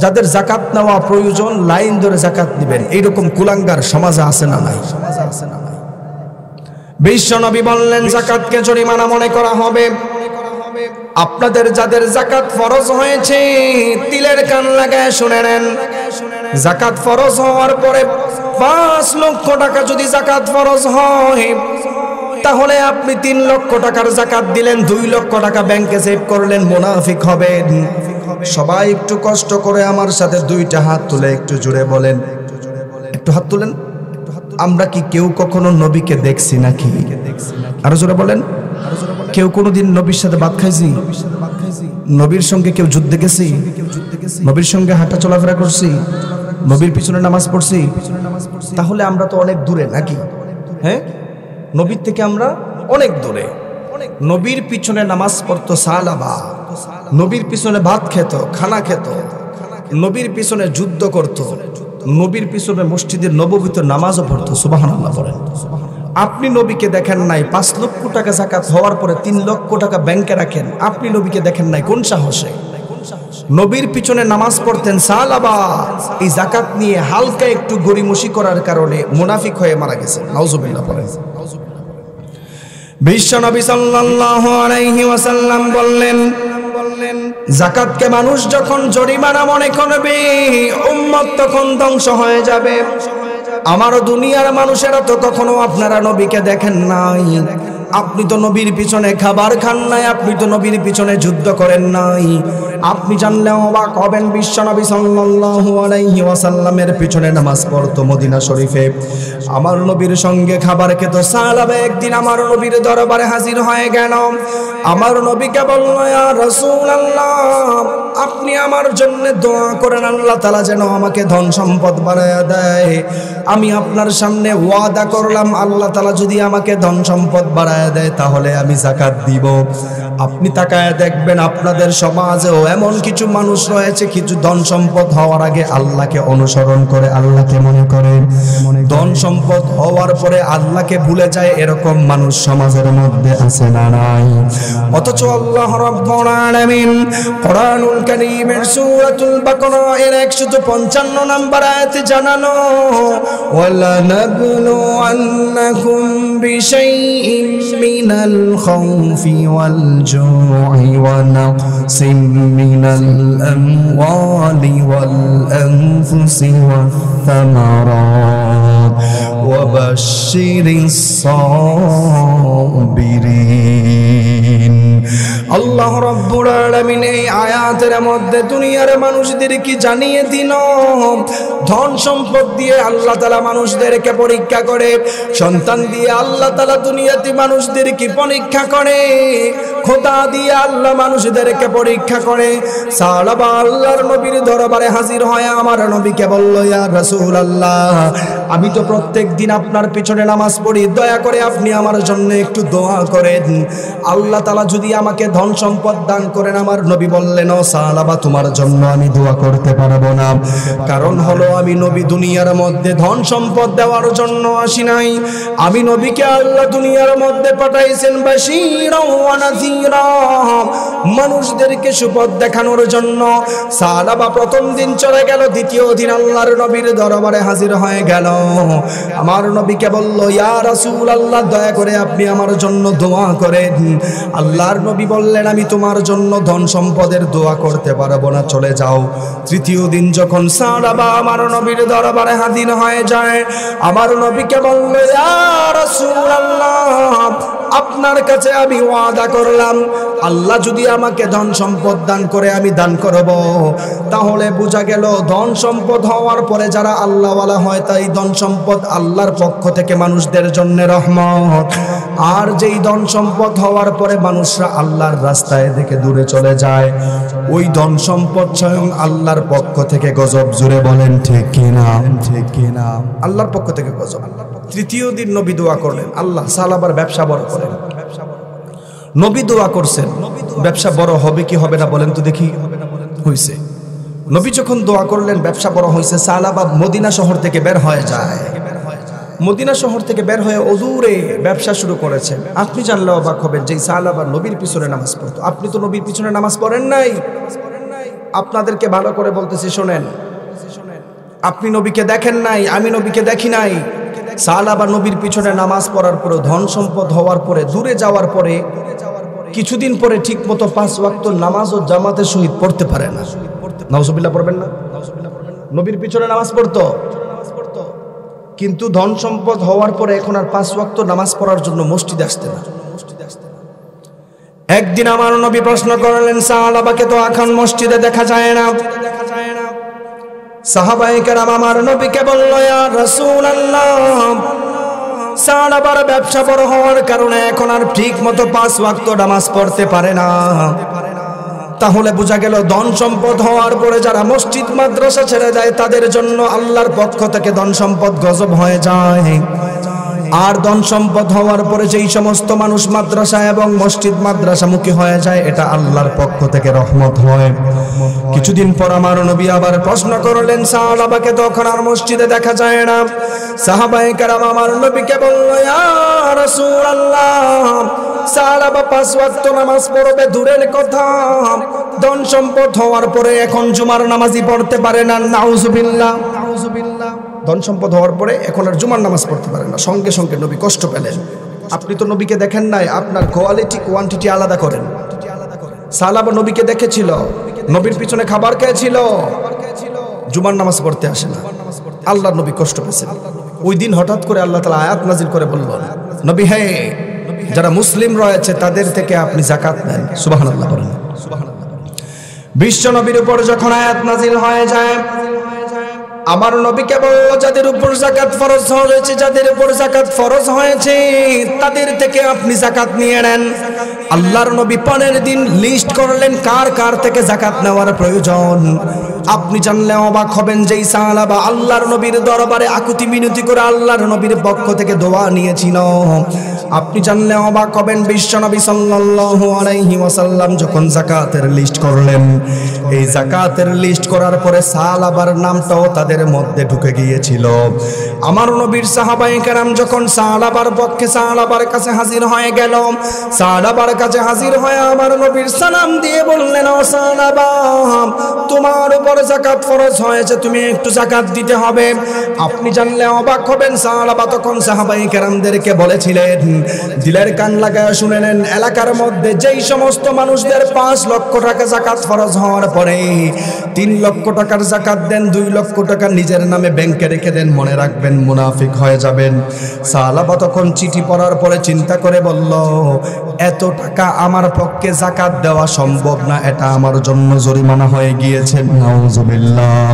যাদের যাকাত নেওয়া প্রয়োজন লাইন ধরে যাকাত নেবেন, এইরকম কুলাঙ্গার সমাজে আছে না নাই? বিশ্বনবী বললেন, যাকাতকে জরিমানা মনে করা হবে। আপনাদের যাদের যাকাত ফরজ হয়েছে, তিলের কান লাগায় শুনে নেন, যাকাত ফরজ হওয়ার পরে 5 লক্ষ টাকা যদি যাকাত ফরজ হয়, তাহলে আপনি 3 লক্ষ টাকার যাকাত দিলেন, 2 লক্ষ টাকা ব্যাংকে সেভ করলেন, মুনাফিক হবেন। সবাই একটু কষ্ট করে আমার সাথে 2টা হাত তুলে একটু জুড়ে বলেন, একটু হাত তুলেন। আমরা কি কেউ কখনো নবীকে দেখছি নাকি? আরো জোরে বলেন। কেউ কোনোদিন নবীর সাথে ভাত খাইছি? নবীর সঙ্গে কেউ যুদ্ধে গেছি? নবীর সঙ্গে হাঁটা চলাফেরা করছি? নবীর পিছনে নামাজ পড়ছি? তাহলে আমরা তো অনেক দূরে নাকি? হ্যাঁ, নবীর থেকে আমরা অনেক দূরে। নবীর পিছনে নামাজ পড়তো সাহাবা, নবীর পিছনে ভাত খেত, খানা খেত, নবীর পিছনে যুদ্ধ করত, নবীর পিছনে মসজিদের নববীতে নামাজও পড়তো। সুবহানাল্লাহ বলেন। আপনি নবীকে দেখেন নাই, 5 লক্ষ টাকা যাকাত হওয়ার পরে 3 লক্ষ টাকা ব্যাংকে রাখেন, আপনি নবীকে দেখেন নাই, কোন সাহসে? নবীর পিছনে নামাজ পড়তেন সাহাবা, এই যাকাত নিয়ে হালকা একটু গরিমসি করার কারণে মুনাফিক হয়ে মারা গেছে। নাউজুবিল্লাহ বলেন। বিশ্বনবী সাল্লাল্লাহু আলাইহি ওয়াসাল্লাম বললেন, যাকাতকে মানুষ যখন জরিমানা মনে করবে, উম্মত তখন ধ্বংস হয়ে যাবে। আমার দুনিয়ার মানুষেরা তো কখনো আপনারা নবীকে দেখেন নাই, আপনি তো নবীর পিছনে খাবার খান নাই, আপনি তো নবীর পিছনে যুদ্ধ করেন নাই। আপনি জানলে অবাক হবেন, বিশ্বনবী সাল্লাল্লাহু আলাইহি ওয়াসাল্লামের পিছনে নামাজ পড়তো মদিনা শরীফে। আমার নবীর সঙ্গে খাবার খেত। সাহাবা একদিন আমার নবীর দরবারে হাজির হয়ে গেল। আমার নবীকে বলল, ইয়া রাসূলুল্লাহ, আপনি আমার জন্য দোয়া করেন আল্লাহ তাআলা যেন আমাকে ধন সম্পদ বাড়ায়া দেয়। আমি আপনার সামনে ওয়াদা করলাম আল্লাহ তাআলা যদি আমাকে ধন সম্পদ বাড়ায়া দেয় তাহলে আমি যাকাত দিব। আপনি তাকায় দেখবেন আপনাদের সমাজেও এমন কিছু মানুষ রয়েছে, কিছু ধন সম্পদ হওয়ার আগে আল্লাহকে অনুসরণ করে, আল্লাহকে মনে করে, ধন সম্পদ হওয়ার পরে আল্লাহকে ভুলে যায়, এরকম মানুষ সমাজের মধ্যে আছে না নাই? অথচ আল্লাহ রাব্বুল আলামিন কোরআনুল কারীমের সূরাতুল বাকারা এর 155 নম্বর আয়াতে জানানো, ওয়ালা নাবলুওয়ান্নাকুম বিশাইইন মিনাল খাউফি ওয়াল জু'i ওয়া নাকসিম মিনাল আমওয়ালি ওয়াল আনফুসি ওয়াস সামারাত ওয়া বাশশিরিস সাবিরিন। আল্লাহ রাব্বুল আলামিন এই আয়াতের মধ্যে দুনিয়ার মানুষদেরকে জানিয়ে দিল, ধন সম্পদ দিয়ে আল্লাহ তাআলা মানুষদেরকে পরীক্ষা করে, সন্তান দিয়ে আল্লাহ তাআলা দুনিয়াতে মানুষদেরকে পরীক্ষা করে, খোদা দিয়ে আল্লাহ মানুষদেরকে পরীক্ষা করে। সাহাবা আল্লাহর নবীর দরবারে হাজির হয়, আমার নবীকে বলল, ইয়া রাসূলুল্লাহ, আমি তো প্রত্যেক দিন আপনার পিছনে নামাজ পড়ি, দয়া করে আপনি আমার জন্য একটু দোয়া করেন, আল্লাহ তাআলা যদি আমাকে ধন সম্পদ দান করেন। আমার নবী বললেন, ও সাহাবা, তোমার জন্য আমি দোয়া করতে পারবো না। কারণ হলো আমি নবী দুনিয়ার মধ্যে ধন সম্পদ দেওয়ার জন্য আসি নাই। আমি নবীকে আল্লাহ দুনিয়ার মধ্যে পাঠাইছেন বাশীরা ওয়া নাযীরা, মানুষদেরকে সুপথ দেখানোর জন্য। সাহাবা প্রথম দিন চলে গেল, দ্বিতীয় দিন আল্লাহর নবীর দরবারে হাজির হয়ে গেল। আমার নবীকে বলল, ইয়া রাসূলুল্লাহ, দয়া করে আপনি আমার জন্য দোয়া করেন। আল্লাহর নবী বললেন, আমি তোমার জন্য ধন সম্পদের দোয়া করতে পারবো না, চলে যাও। তৃতীয় দিন যখন সাহাবা আমার নবীর দরবারে হাজির হয়ে যায়, আমার নবীকে বলল, ইয়া রাসূলুল্লাহ, আপনার কাছে আমি ওয়াদা করলাম আল্লাহ যদি আমাকে ধন সম্পদ দান করে আমি দান করব। তাহলে বোঝা গেল ধন সম্পদ হওয়ার পরে যারা আল্লাহওয়ালা হয় তাই ধন সম্পদ আল্লাহর পক্ষ থেকে মানুষদের জন্য রহমত। আর যেই ধন সম্পদ হওয়ার পরে মানুষরা আল্লাহর রাস্তায় থেকে দূরে চলে যায়, ওই ধন সম্পদ স্বয়ং আল্লাহর পক্ষ থেকে গজব। জুড়ে বলেন ঠিক কিনা? ঠিক কিনা? আল্লাহর পক্ষ থেকে গজব। তৃতীয় দিন নবী দোয়া করলেন, আল্লাহ সাহাবার ব্যবসা বড় করেন। নবী দোয়া করছেন, ব্যবসা বড় হবে কি হবে না বলেন তো দেখি? হইছে। নবী যখন দোয়া করলেন ব্যবসা বড় হয়েছে। সাহাবা মদিনা শহর থেকে বের হয়ে যায়। মদিনা শহর থেকে বের হয়ে অদূরে ব্যবসা শুরু করেছেন। আপনি জানলে অবাক হবেন যে সাহাবা নবীর পিছনে নামাজ পড়তো। আপনি তো নবীর পিছনে নামাজ পড়েন নাই। আপনাদেরকে ভালো করে বলতেছি, শোনেন, আপনি নবীকে দেখেন নাই, আমি নবীকে দেখি নাই। সাহাবা নবীর পিছনে নামাজ পড়ার পরে, ধন সম্পদ হওয়ার পরে, দূরে যাওয়ার পরে, কিছুদিন পরে ঠিক মতো 5 ওয়াক্ত নামাজ ও জামাতের সহিত পড়তে পারে না। নাউজুবিল্লাহ পড়বেন না? নবীর পিছনে নামাজ পড়তো, কিন্তু ধন সম্পদ হওয়ার পরে এখন আর 5 ওয়াক্ত নামাজ পড়ার জন্য মসজিদে আসতে না। একদিন আমার নবী প্রশ্ন করলেন, সাহাবাকে তো এখন মসজিদে দেখা যায় না। সাহাবায়ে কেরাম আমার নবীকে বলল, ইয়া রাসূলুল্লাহ, সাহাবার ব্যবসা বড় হওয়ার কারণে এখন আর ঠিক মতো 5 ওয়াক্ত নামাজ পড়তে পারে না। তাহলে বোঝা গেল ধন সম্পদ হওয়ার পরে যারা মসজিদ মাদ্রাসা ছেড়ে যায় তাদের জন্য আল্লাহর পক্ষ থেকে ধন সম্পদ গজব হয়ে যায়। আর ধন সম্পদ হওয়ার পরে যেই সমস্ত মানুষ মাদ্রাসা এবং মসজিদ মাদ্রাসামুখী হয়ে যায়, এটা আল্লাহর পক্ষ থেকে রহমত হয়। কিছুদিন পর আমার নবী আবার প্রশ্ন করলেন, সাহাবাকে তখন আর মসজিদে দেখা যায় না। সাহাবায়ে কেরাম আমার নবীকে বলল, ইয়া রাসূলুল্লাহ, সাহাবা 5 ওয়াক্ত নামাজ পড়বে দূরের কথা, ধন সম্পদ হওয়ার পরে এখন জুমার নামাজই পড়তে পারে না। নাউজুবিল্লাহ, নাউজুবিল্লাহ। ধন সম্পদ হওয়ার পরে এখন আর জুমার নামাজ পড়তে পারে না। সঙ্গে সঙ্গে নবী কষ্ট পেলেন। আপনি তো নবীকে দেখেন নাই, আপনার কোয়ালিটি কোয়ান্টিটি আলাদা করেন। সাহাবা নবীকে দেখেছিল, নবীর পিছনে খাবার খেয়েছিল, জুমার নামাজ পড়তে আসে না। আল্লাহর নবী কষ্ট পেয়েছেন। ওই দিন হঠাৎ করে আল্লাহ তাআলা আয়াত নাজিল করে বললেন, নবী হে, যারা মুসলিম রয়েছে তাদের থেকে আপনি যাকাত নেন। সুবহানাল্লাহ বলেন। বিশ্ব নবীর উপর যখন আয়াত নাজিল হয়ে যায়, আমার নবীকে বলল যাদের উপর যাকাত ফরজ হয়েছে, যাদের উপর যাকাত ফরজ হয়েছে তাদের থেকে আপনি যাকাত নিয়ে নেন। আল্লাহর নবী 15 দিন লিস্ট করলেন কার কার থেকে যাকাত নেওয়ার প্রয়োজন। আপনি জানলে অবাক হবেন যে সাহাবা আল্লাহর নবীর দরবারে আকুতি মিনতি করে আল্লাহর নবীর পক্ষ থেকে দোয়া নিয়েছিল। আপনি জানলে অবাক হবেন বিশ্ব নবী সাল্লাল্লাহু আলাইহি ওয়াসাল্লাম যখন যাকাতের লিস্ট করলেন, এই যাকাতের লিস্ট করার পরে সাহাবার নামটাও তাদের মধ্যে ঢুকে গিয়েছিল। আমার নবীর সাহাবায়ে কেরাম যখন সাহাবার পক্ষে সাহাবার কাছে হাজির হয়ে গেল, সাহাবার কাছে হাজির হয়ে আমার নবীর সালাম দিয়ে বললেন, ও সাহাবা তোমার উপর যাকাত ফরজ হয়েছে, তুমি একটু যাকাত দিতে হবে। আপনি জানলে অবাক হবেন সাহাবা তখন সাহাবায়ে কেরামদেরকে বলেছিলেন, দিলের কান লাগায় শুনে নেন, এলাকার মধ্যে যেই সমস্ত মানুষদের 5 লক্ষ টাকা যাকাত ফরজ হওয়ার পরে 3 লক্ষ টাকার যাকাত দেন, 2 লক্ষ টাকা নিজের নামে ব্যাংকে রেখে দেন, মনে রাখবেন মুনাফিক হয়ে যাবেন। সাহাবা তখন চিঠি পড়ার পরে চিন্তা করে বলল, এত টাকা আমার পক্ষে যাকাত দেওয়া সম্ভব না, এটা আমার জন্য জরিমানা হয়ে গিয়েছে। নাউজুবিল্লাহ।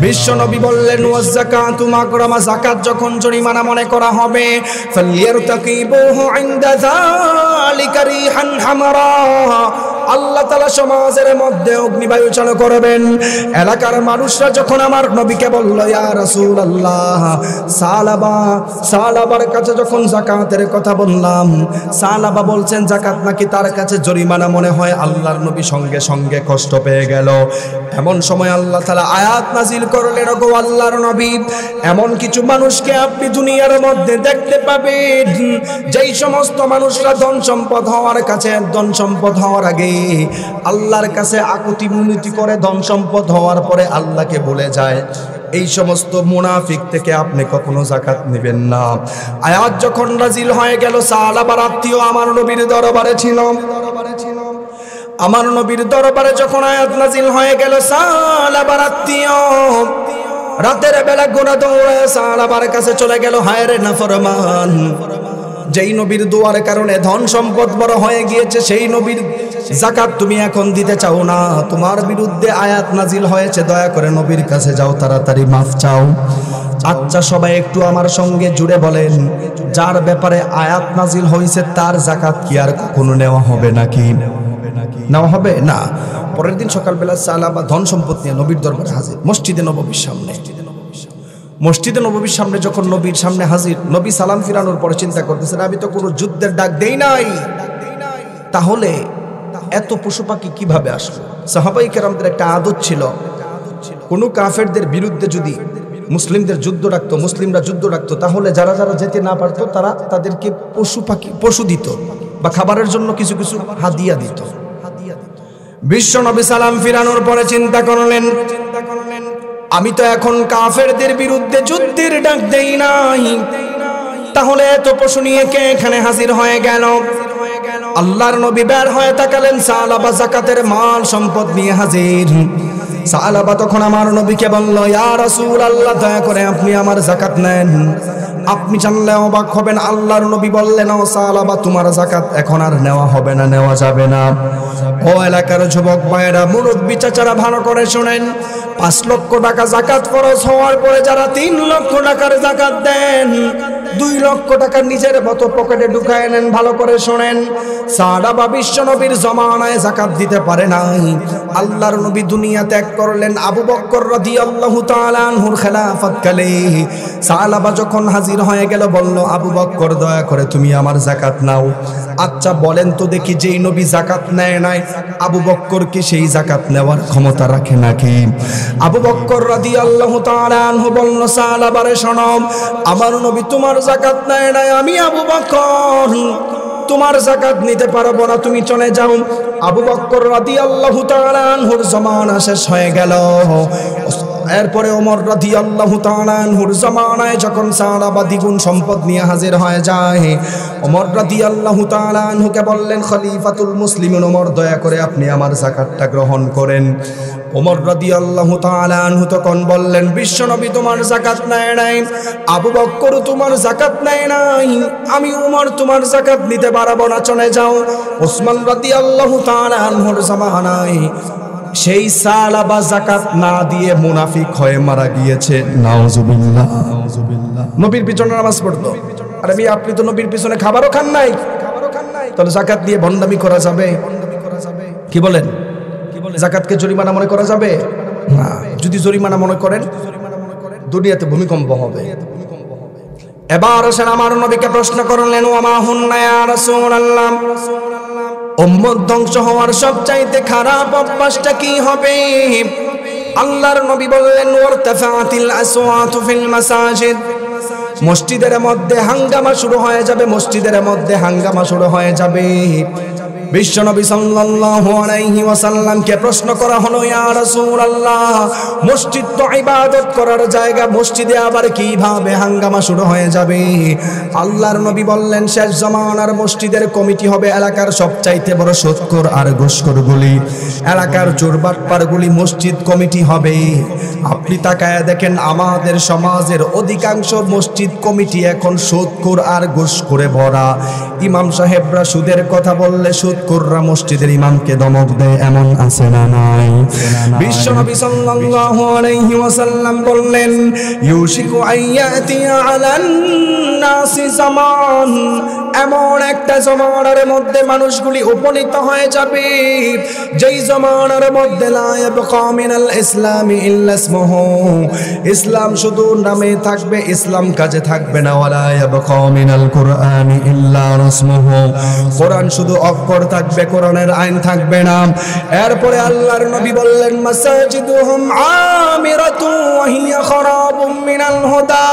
বিশ্ব নবী বললেন, ওয়াজ যাকাতু মাগরামা, যাকাত যখন জরিমানা মনে করা হবে, ফালিয়ারতাকিবুহু ইনদা যালিকা রিহান হামারা, আল্লাহ তাআলা সমাজের মধ্যে অগ্নিবায়ু চালু করবেন। এলাকার মানুষরা যখন আমার নবীকে বলল, ইয়া রাসূলুল্লাহ, সালাবার কাছে যখন যাকাতের কথা বললাম, সালাবা বলছেন যাকাত নাকি তার কাছে জরিমানা মনে হয়। আল্লাহর নবী সঙ্গে সঙ্গে কষ্ট পেয়ে গেল। এমন সময় আল্লাহ তাআলা আয়াত নাজিল করলেন, ওগো আল্লাহর নবী, এমন কিছু মানুষকে আপনি দুনিয়ার মধ্যে দেখতে পাবেন যেই সমস্ত মানুষরা ধন সম্পদ হওয়ার আগে আল্লাহর কাছে আকুতি মিনতি করে, ধন সম্পদ হওয়ার পরে আল্লাহকে ভুলে যায়। এই সমস্ত মুনাফিক থেকে আপনি কখনো যাকাত নেবেন না। আয়াত যখন নাজিল হয়ে গেল, সাহাবার আত্মীয় আমার নবীর দরবারে ছিল। আমার নবীর দরবারে যখন আয়াত নাজিল হয়ে গেল, সাহাবার আত্মীয় রাতের বেলা গোনা দৌড়ে সাহাবার কাছে চলে গেল, হায় রে নাফরমান, যেই নবীর দোয়ার কারণে ধন সম্পদ বড় হয়ে গিয়েছে, সেই নবীর যাকাত তুমি এখন দিতে চাও না, তোমার বিরুদ্ধে আয়াত নাজিল হয়েছে, দয়া করে নবীর কাছে যাও, তাড়াতাড়ি মাফ চাও। আচ্ছা সবাই একটু আমার সঙ্গে জুড়ে বলেন, যার ব্যাপারে আয়াত নাজিল হয়েছে তার যাকাত কি আর কখনো নেওয়া হবে নাকি? নেওয়া হবে না। পরের দিন সকালবেলা সাহাবা ধন সম্পদ নিয়ে নবীর দরবারে হাজির, মসজিদে নববীর সামনে। মসজিদে নববীর সামনে যখন নবীর সামনে হাজির, নবী সালাম ফিরানোর পরে চিন্তা করতেছেন, আমি তো কোনো যুদ্ধের ডাক দেই নাই, তাহলে এত পশু পাখি কিভাবে আসলো? সাহাবায়ে কেরামদের একটা আদত ছিল, কোন কাফেরদের বিরুদ্ধে যদি মুসলিমদের যুদ্ধ ডাকতো, মুসলিমরা যুদ্ধ ডাকতো, তাহলে যারা যারা যেতে না পারতো তারা তাদেরকে পশু দিত বা খাবারের জন্য কিছু কিছু হাদিয়া দিত। বিশ্ব নবী সালাম ফিরানোর পরে চিন্তা করলেন, আমি তো এখন কাফেরদের বিরুদ্ধে যুদ্ধের ডাক দেই নাই, তাহলে এত পশু নিয়ে কে এখানে হাজির হয়ে গেল? আল্লাহর নবী বের হয়ে তাকালেন, সাহাবা যাকাতের মাল সম্পদ নিয়ে হাজির। সাহাবা তখন আমার নবীকে বলল, ইয়া রাসূলুল্লাহ, দয়া করে আপনি আমার যাকাত নেন। আপনি জানলে অবাক হবেন, আল্লাহর নবী বললেন, ও সাহাবা, তোমার যাকাত এখন আর নেওয়া হবে না, নেওয়া যাবে না। ও এলাকার যুবক ভাইয়েরা, মুরব্বী চাচারা, ভালো করে শুনেন, 5 লক্ষ টাকা যাকাত ফরজ হওয়ার পরে যারা 3 লক্ষ টাকার যাকাত দেন, 2 লক্ষ টাকা নিজের মতো পকেটে ঢুকায় নেন। ভালো করে শোনেন, সাহাবা বিশ্ব নবীর জমানায় যাকাত দিতে পারে নাই। আল্লাহর নবী দুনিয়া ত্যাগ করলেন, আবু বকর রাদিয়াল্লাহু তাআলা আনহুর খেলাফতকালে সাহাবা যখন হাজির হয়ে গেল, বলল, আবু বকর, দয়া করে তুমি আমার যাকাত নাও। আচ্ছা বলেন তো দেখি, যেই নবী যাকাত নেয় নাই, আবু বকর কি সেই যাকাত নেওয়ার ক্ষমতা রাখে নাকি? আবু বকর রাদিয়াল্লাহু তাআলা আনহু বলল, সাহাবারে শোনো, আমার নবী তোমার যাকাত নেয় নাই, আমি আবু বকর তোমার যাকাত নিতে পারবো না, তুমি চলে যাও। আবু বকর রাদিয়াল্লাহু তাআলা আনহুর জামানা শেষ হয়ে গেল। এরপরে ওমর রাদিয়াল্লাহু তাআলা আনহুর জামানায় যখন সাহাবা দ্বিগুণ সম্পদ নিয়ে হাজির হয়ে যায়, ওমর রাদিয়াল্লাহু তাআলা আনহুকে বললেন, খলিফাতুল মুসলিমিন ওমর, দয়া করে আপনি আমার যাকাতটা গ্রহণ করেন। ওমর রাদিয়াল্লাহু তাআলা আনহু তখন বললেন, বিশ্বনবী তোমার যাকাত নেয় নাই, আবু বকর তোমার যাকাত নেয় নাই, আমি ওমর তোমার যাকাত নিতে পারবো না, চলে যাও। ওসমান রাদিয়াল্লাহু তাআলা আনহুর জামানায় সেই সালাবা যাকাত না দিয়ে মুনাফিক হয়ে মারা গিয়েছে। নাউজুবিল্লাহ। নবীর পিছনে নামাজ পড়তো। আরে ভাই, আপনি তো নবীর পিছনে খাবারও খান নাই, তাহলে যাকাত দিয়ে ভণ্ডামি করা যাবে? কি বলেন? যাকাতকে জরিমানা মনে করা যাবে না। যদি জরিমানা মনে করেন, দুনিয়াতে ভূমিকম্প হবে। এবার আসেন আমার নবীকে প্রশ্ন করলেন, ওমা হুন্না ইয়া রাসূলুল্লাহ, উম্মত ধ্বংস হওয়ার সবচাইতে খারাপ অভ্যাসটা কি হবে? আল্লাহর নবী বললেন, ওয়ারতাফাতিল আসওয়াতু ফিল মাসাজিদ, মসজিদের মধ্যে হাঙ্গামা শুরু হয়ে যাবে, মসজিদের মধ্যে হাঙ্গামা শুরু হয়ে যাবে। বিশ্বনবী সাল্লাল্লাহু আলাইহি ওয়াসাল্লামকে প্রশ্ন করা হলো, ইয়া রাসূলুল্লাহ, মসজিদ তো ইবাদত করার জায়গা, মসজিদে আবার কিভাবে হাঙ্গামা শুরু হয়ে যাবে? আল্লাহর নবী বললেন, শেষ জামানার মসজিদের কমিটি হবে এলাকার সবচাইতে বড় সুদখোর আর ঘুষখোরগুলি, এলাকার চোরবাটপারগুলি মসজিদ কমিটি হবে। আপনি তাকায় দেখেন, আমাদের সমাজের অধিকাংশ মসজিদ কমিটি এখন সুদখোর আর ঘুষখোরে ভরা। ইমাম সাহেবরা সুদের কথা বললে সুদখোররা মসজিদের ইমামকে ধমক দেয়, এমন আছে না নাই? বিশ্বনবী সাল্লাল্লাহু আলাইহি ওয়াসাল্লাম বললেন, ইউশিকু আইয়াতিয়া আলান নাসি জামান, এমন একটা জমানার মধ্যে মানুষগুলি উপনীত হয়ে যাবে যেই জমানার মধ্যে লা ইয়াবকা মিনাল ইসলামি ইল্লা ইসমুহু, ইসলাম শুধু নামে থাকবে, ইসলাম কাজে থাকবে না। ওয়ালা ইয়াবকা মিনাল কুরআনি ইল্লা রাসমুহু, কোরআন শুধু অক্ষর থাকবে, কোরআনের আইন থাকবে না। এরপরে আল্লাহর নবী বললেন, মাসাজিদুহুম আমিরাতু ওয়া হিয়া খারাবুম মিনাল হুদা,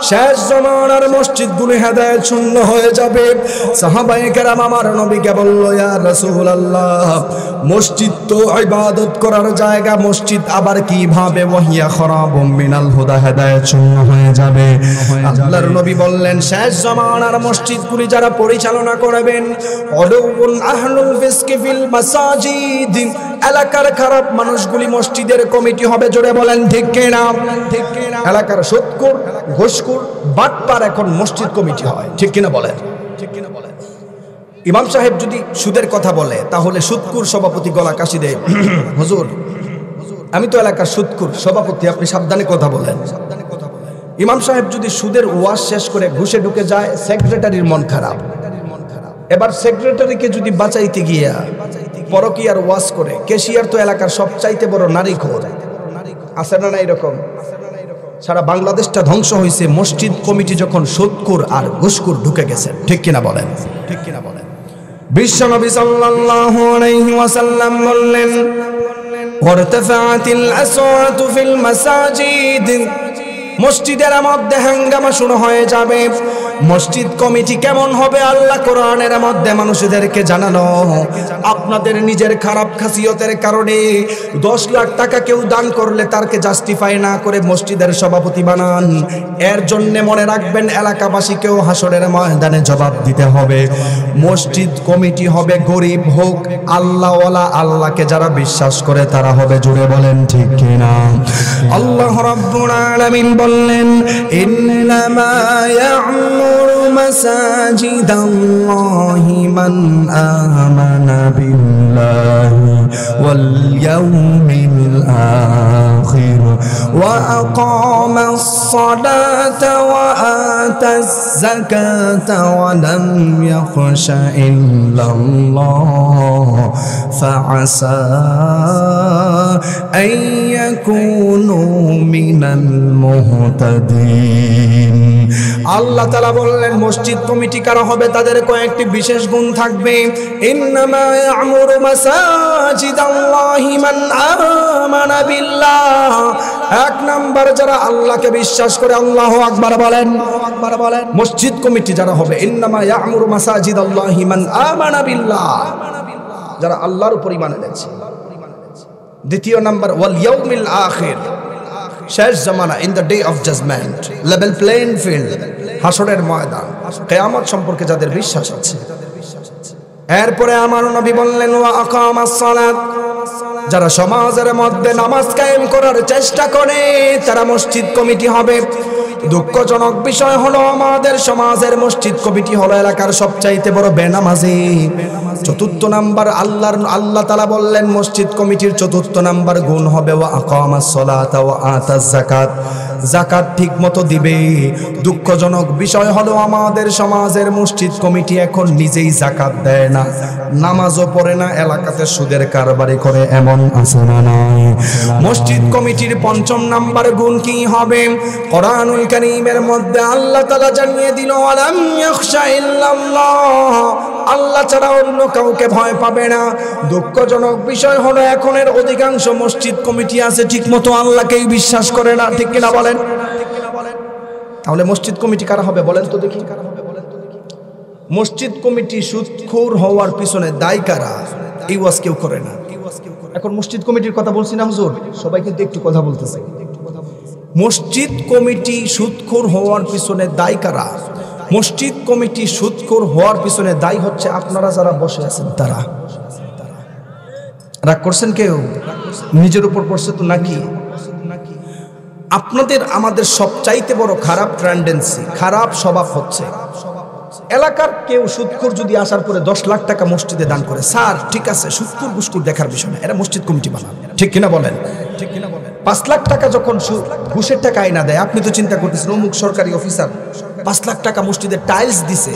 শেষ জমানার মসজিদগুলো হেদায়েত শূন্য হয়ে যাবে। সাহাবায়ে কেরাম আমার নবীকে বলল, ইয়া রাসূলুল্লাহ, মসজিদ তো ইবাদত করার জায়গা, মসজিদ আবার কিভাবে ওয়া হিয়া খারাবুম মিনাল হুদা, হেদায়েত শূন্য হয়ে যাবে? আল্লাহর নবী বললেন, শেষ জমানার মসজিদগুলি যারা পরিচালনা করবেন, উলুল আহলুল ফিসকি ফিল মাসাজিদ, এলাকার খারাপ মানুষগুলি মসজিদের কমিটি হবে। জোরে বলেন ঠিক কিনা? ঠিক কিনা? এলাকার সুদখোর, ঘুষখোর, বাটপার এখন মসজিদ কমিটি হয়, ঠিক কিনা বলেন? ঠিক কিনা বলেন? ইমাম সাহেব যদি সুদের কথা বলে, তাহলে সুদখোর সভাপতি গলা কাশি দেয়, হুজুর আমি তো এলাকার সুদখোর সভাপতি, আপনি সাবধানে কথা বলেন। ইমাম সাহেব যদি সুদের ওয়াজ শেষ করে ঘুষে ঢুকে যায়, সেক্রেটারির মন খারাপ। এবার সেক্রেটারিকে যদি বাঁচাইতে গিয়া পরকীয়ার ওয়াজ করে, ক্যাশিয়ার তো এলাকার সবচাইতে বড় নারীখোর, আছে না? না এরকম সারা বাংলাদেশটা ধ্বংস হয়েছে মসজিদ কমিটি যখন সুদখোর আর ঘুষখোর ঢুকে গেছে, ঠিক কিনা বলেন? ঠিক কিনা বলেন? বিশ্বনবী সাল্লাল্লাহু আলাইহি ওয়াসাল্লাম বললেন, ওয়ারতাফাতিল আসওয়াতু ফিল মাসাজিদ, মসজিদের মধ্যে হাঙ্গামা শুরু হয়ে যাবে। মসজিদ কমিটি কেমন হবে আল্লাহ কোরআনের মধ্যে মানুষদেরকে জানানো। আপনাদের নিজের খারাপ খাসিয়তের কারণে 10 লাখ টাকা কেউ দান করলে তারকে জাস্টিফাই না করে মসজিদের সভাপতি বানান। এর জন্য মনে রাখবেন, এলাকাবাসীকেও হাসরের ময়দানে জবাব দিতে হবে। মসজিদ কমিটি হবে গরিব হোক আল্লাহওয়ালা, আল্লাহকে যারা বিশ্বাস করে তারা হবে। জুড়ে বলেন ঠিক কিনা? আল্লাহ রাব্বুল আলামিন বললেন, ইন্নামা ইয়া'মুরু মাসাজিদাল্লাহি মান আমানা বিল্লাহি ওয়াল ইয়াউমিল আখির ওয়া আকামাস সালাতা ওয়া আতাজ যাকাতা ওয়া লাম ইয়াখশা ইল্লাল্লাহ ফাআসা আন ইয়াকুনু মিনাল মুহতাদিন। আল্লাহ তাআলা বললেন, মসজিদ কমিটি কারা হবে তাদের কয়েকটি বিশেষ গুণ থাকবে। ইন্নামা ইয়া'মুরু মাসাজিদাল্লাহি মান আমানা বিল্লাহ, এক নাম্বার যারা আল্লাহকে বিশ্বাস করে, আল্লাহু আকবার বলেন। মসজিদ কমিটি যারা হবে, ইন্নামা ইয়া'মুরু মাসাজিদাল্লাহি মান আমানা বিল্লাহ, যারা আল্লাহর উপর ঈমান এনেছে। দ্বিতীয় নাম্বার, ওয়াল ইয়াউমিল আখির, শেষ জামানা, in the day of judgement, level playing field, হাসরের ময়দান, কিয়ামত সম্পর্কে যাদের বিশ্বাস আছে। এরপরে আমার নবী বললেন, ওয়া আকামাস সালাত, যারা সমাজের মধ্যে নামাজ কায়েম করার চেষ্টা করে তারা মসজিদ কমিটি হবে। দুঃখজনক বিষয় হলো আমাদের সমাজের মসজিদ কমিটি হলো এলাকার সবচাইতে বড় বেনামাজি। চতুর্থ নাম্বার আল্লাহ তাআলা বললেন মসজিদ কমিটির চতুর্থ নাম্বার গুণ হবে ওয়া আকামাস সালাতা ওয়া আতাজ যাকাত, যাকাত ঠিক মতো দিবে। দুঃখজনক বিষয় হলো আমাদের সমাজের মসজিদ কমিটি এখন নিজেই যাকাত দেয় না, নামাজও পড়ে না, এলাকাতে সুদের কারবারি করে, এমন আছে না নাই? মসজিদ কমিটির পঞ্চম নাম্বার গুণ কি হবে? কোরআনুল কারীমের মধ্যে আল্লাহ তাআলা জানিয়ে দিল আলাম ইয়াখশা ইল্লাল্লাহ, আল্লাহ ছাড়া অন্য কাউকে ভয় পাবে না। দুঃখজনক বিষয় হলো এখনের অধিকাংশ মসজিদ কমিটি আছে ঠিকমতো আল্লাহকেই বিশ্বাস করে না, ঠিক কিনা বলেন? তাহলে মসজিদ কমিটি কারা হবে বলেন তো দেখি? মসজিদ কমিটি সুদখোর হওয়ার পিছনে দায়ী কারা? এই ওয়াজ কেউ করে না। এখন মসজিদ কমিটির কথা বলছি না হুজুর, সবাই কিন্তু একটু কথা বলতেছে। মসজিদ কমিটি সুদখোর হওয়ার পিছনে দায়ী কারা? মসজিদ কমিটি সুদখোর হওয়ার পিছনে দায়ী হচ্ছে আপনারা যারা বসে আছেন তারা। রাগ করছেন কেউ? নিজের উপর পড়ছে তো নাকি? আপনাদের আমাদের সবচাইতে বড় খারাপ টেন্ডেন্সি, খারাপ স্বভাব হচ্ছে এলাকার কেউ সুদখোর যদি আসার পরে 10 লাখ টাকা মসজিদে দান করে, স্যার ঠিক আছে সুদখোর ঘুষখোর দেখার বিষয় না, এরা মসজিদ কমিটি বানাবে, ঠিক কিনা বলেন? 5 লাখ টাকা যখন ঘুষের টাকা আইনা দেয়, আপনি তো চিন্তা করতেছেন অমুক সরকারি অফিসার 5 লাখ টাকা মসজিদে টাইলস দিছে,